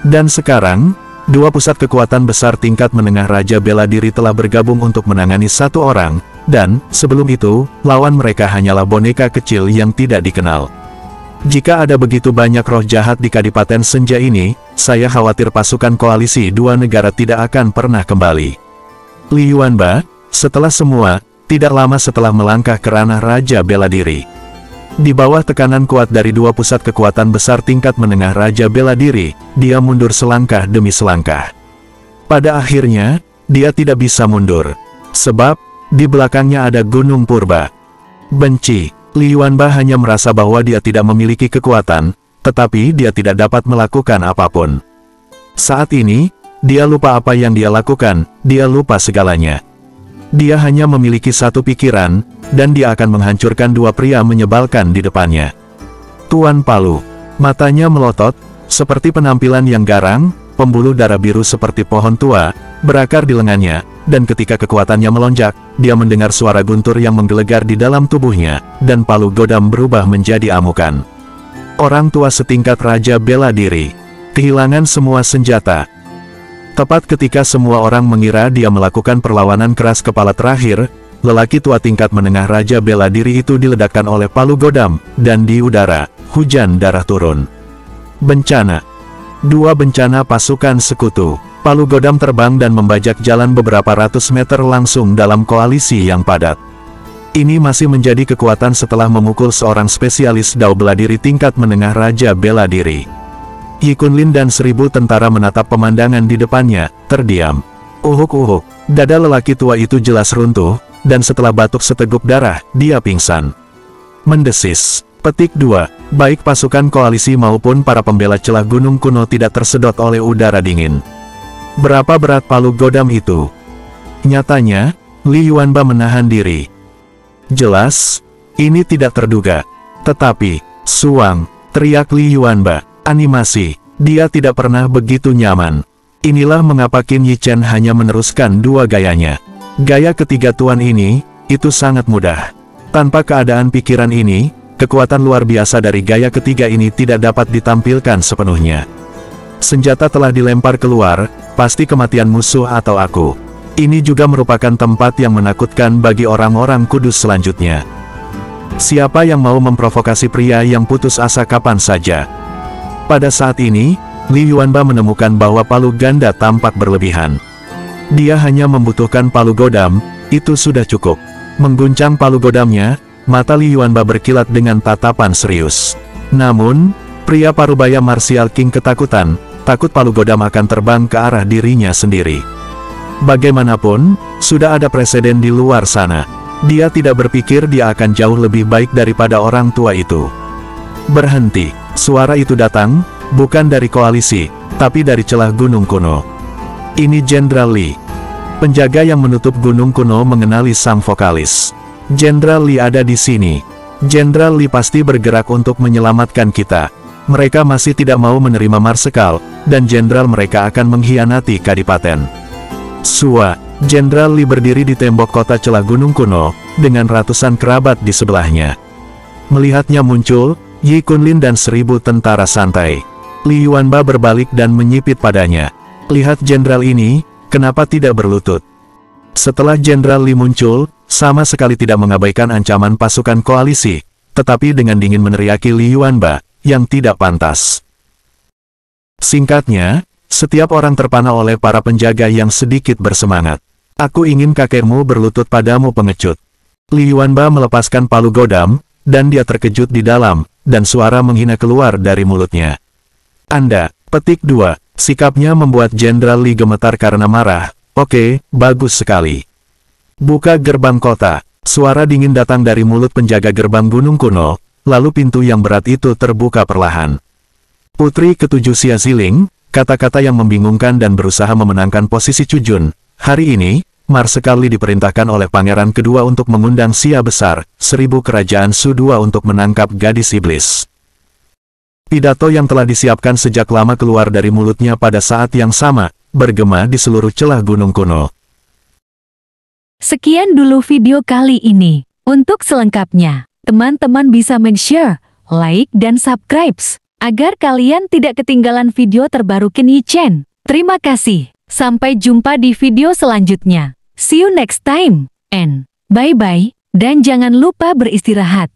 Dan sekarang, dua pusat kekuatan besar tingkat menengah Raja Bela Diri telah bergabung untuk menangani satu orang, dan, sebelum itu, lawan mereka hanyalah boneka kecil yang tidak dikenal. Jika ada begitu banyak roh jahat di Kadipaten Senja ini, saya khawatir pasukan koalisi dua negara tidak akan pernah kembali. Li Yuanba, setelah semua, tidak lama setelah melangkah ke ranah Raja Bela Diri. Di bawah tekanan kuat dari dua pusat kekuatan besar tingkat menengah Raja Bela Diri, dia mundur selangkah demi selangkah. Pada akhirnya, dia tidak bisa mundur. Sebab, di belakangnya ada Gunung Purba. Benci. Li Yuanba hanya merasa bahwa dia tidak memiliki kekuatan, tetapi dia tidak dapat melakukan apapun. Saat ini, dia lupa apa yang dia lakukan, dia lupa segalanya. Dia hanya memiliki satu pikiran, dan dia akan menghancurkan dua pria menyebalkan di depannya. Tuan Palu. Matanya melotot, seperti penampilan yang garang, pembuluh darah biru seperti pohon tua, berakar di lengannya, dan ketika kekuatannya melonjak, dia mendengar suara guntur yang menggelegar di dalam tubuhnya, dan Palu Godam berubah menjadi amukan. Orang tua setingkat Raja Bela Diri. Kehilangan semua senjata. Tepat ketika semua orang mengira dia melakukan perlawanan keras kepala terakhir, lelaki tua tingkat menengah Raja Bela Diri itu diledakkan oleh Palu Godam, dan di udara, hujan darah turun. Bencana. Dua bencana pasukan sekutu. Palu Godam terbang dan membajak jalan beberapa ratus meter langsung dalam koalisi yang padat. Ini masih menjadi kekuatan setelah memukul seorang spesialis dao bela diri tingkat menengah Raja Bela Diri. Yi Kunlin dan 1000 tentara menatap pemandangan di depannya, terdiam. Uhuk-uhuk, dada lelaki tua itu jelas runtuh, dan setelah batuk seteguk darah, dia pingsan. Mendesis. Petik 2. Baik pasukan koalisi maupun para pembela celah gunung kuno tidak tersedot oleh udara dingin. Berapa berat Palu Godam itu? Nyatanya, Li Yuanba menahan diri. Jelas, ini tidak terduga. Tetapi, suang, teriak Li Yuanba, animasi, dia tidak pernah begitu nyaman. Inilah mengapa Qin Yichen hanya meneruskan dua gayanya. Gaya ketiga tuan ini, itu sangat mudah. Tanpa keadaan pikiran ini, kekuatan luar biasa dari gaya ketiga ini tidak dapat ditampilkan sepenuhnya. Senjata telah dilempar keluar, pasti kematian musuh atau aku. Ini juga merupakan tempat yang menakutkan bagi orang-orang kudus selanjutnya. Siapa yang mau memprovokasi pria yang putus asa kapan saja? Pada saat ini, Li Yuanba menemukan bahwa Palu Ganda tampak berlebihan. Dia hanya membutuhkan Palu Godam, itu sudah cukup. Mengguncang Palu Godamnya, mata Li Yuanba berkilat dengan tatapan serius. Namun, pria parubaya Martial King ketakutan, takut Palu Godam akan terbang ke arah dirinya sendiri. Bagaimanapun, sudah ada presiden di luar sana. Dia tidak berpikir dia akan jauh lebih baik daripada orang tua itu. Berhenti. Suara itu datang, bukan dari koalisi, tapi dari celah gunung kuno. Ini Jenderal Li. Penjaga yang menutup gunung kuno mengenali sang vokalis. Jenderal Li ada di sini. Jenderal Li pasti bergerak untuk menyelamatkan kita. Mereka masih tidak mau menerima Marsekal, dan jenderal mereka akan mengkhianati Kadipaten. Sua, Jenderal Li berdiri di tembok kota celah gunung kuno, dengan ratusan kerabat di sebelahnya. Melihatnya muncul, Yi Kunlin dan 1000 tentara santai. Li Yuanba berbalik dan menyipit padanya. Lihat jenderal ini, kenapa tidak berlutut? Setelah Jenderal Li muncul, sama sekali tidak mengabaikan ancaman pasukan koalisi, tetapi dengan dingin meneriaki Li Yuanba, yang tidak pantas. Singkatnya, setiap orang terpana oleh para penjaga yang sedikit bersemangat. Aku ingin kakekmu berlutut padamu pengecut. Li Yuanba melepaskan Palu Godam, dan dia terkejut di dalam, dan suara menghina keluar dari mulutnya. Anda, petik 2, sikapnya membuat Jenderal Li gemetar karena marah. Oke, bagus sekali. Buka gerbang kota. Suara dingin datang dari mulut penjaga gerbang gunung kuno, lalu pintu yang berat itu terbuka perlahan. Putri ketujuh Xia Ziling, Kata-kata yang membingungkan dan berusaha memenangkan posisi Chujun. Hari ini, Marsekali diperintahkan oleh pangeran kedua untuk mengundang Xia Besar, 1000 kerajaan Su II untuk menangkap gadis iblis. Pidato yang telah disiapkan sejak lama keluar dari mulutnya pada saat yang sama, bergema di seluruh celah gunung kuno. Sekian dulu video kali ini. Untuk selengkapnya, teman-teman bisa share, like, dan subscribe, agar kalian tidak ketinggalan video terbaru Qin Yi Chen. Terima kasih. Sampai jumpa di video selanjutnya. See you next time, and bye-bye, dan jangan lupa beristirahat.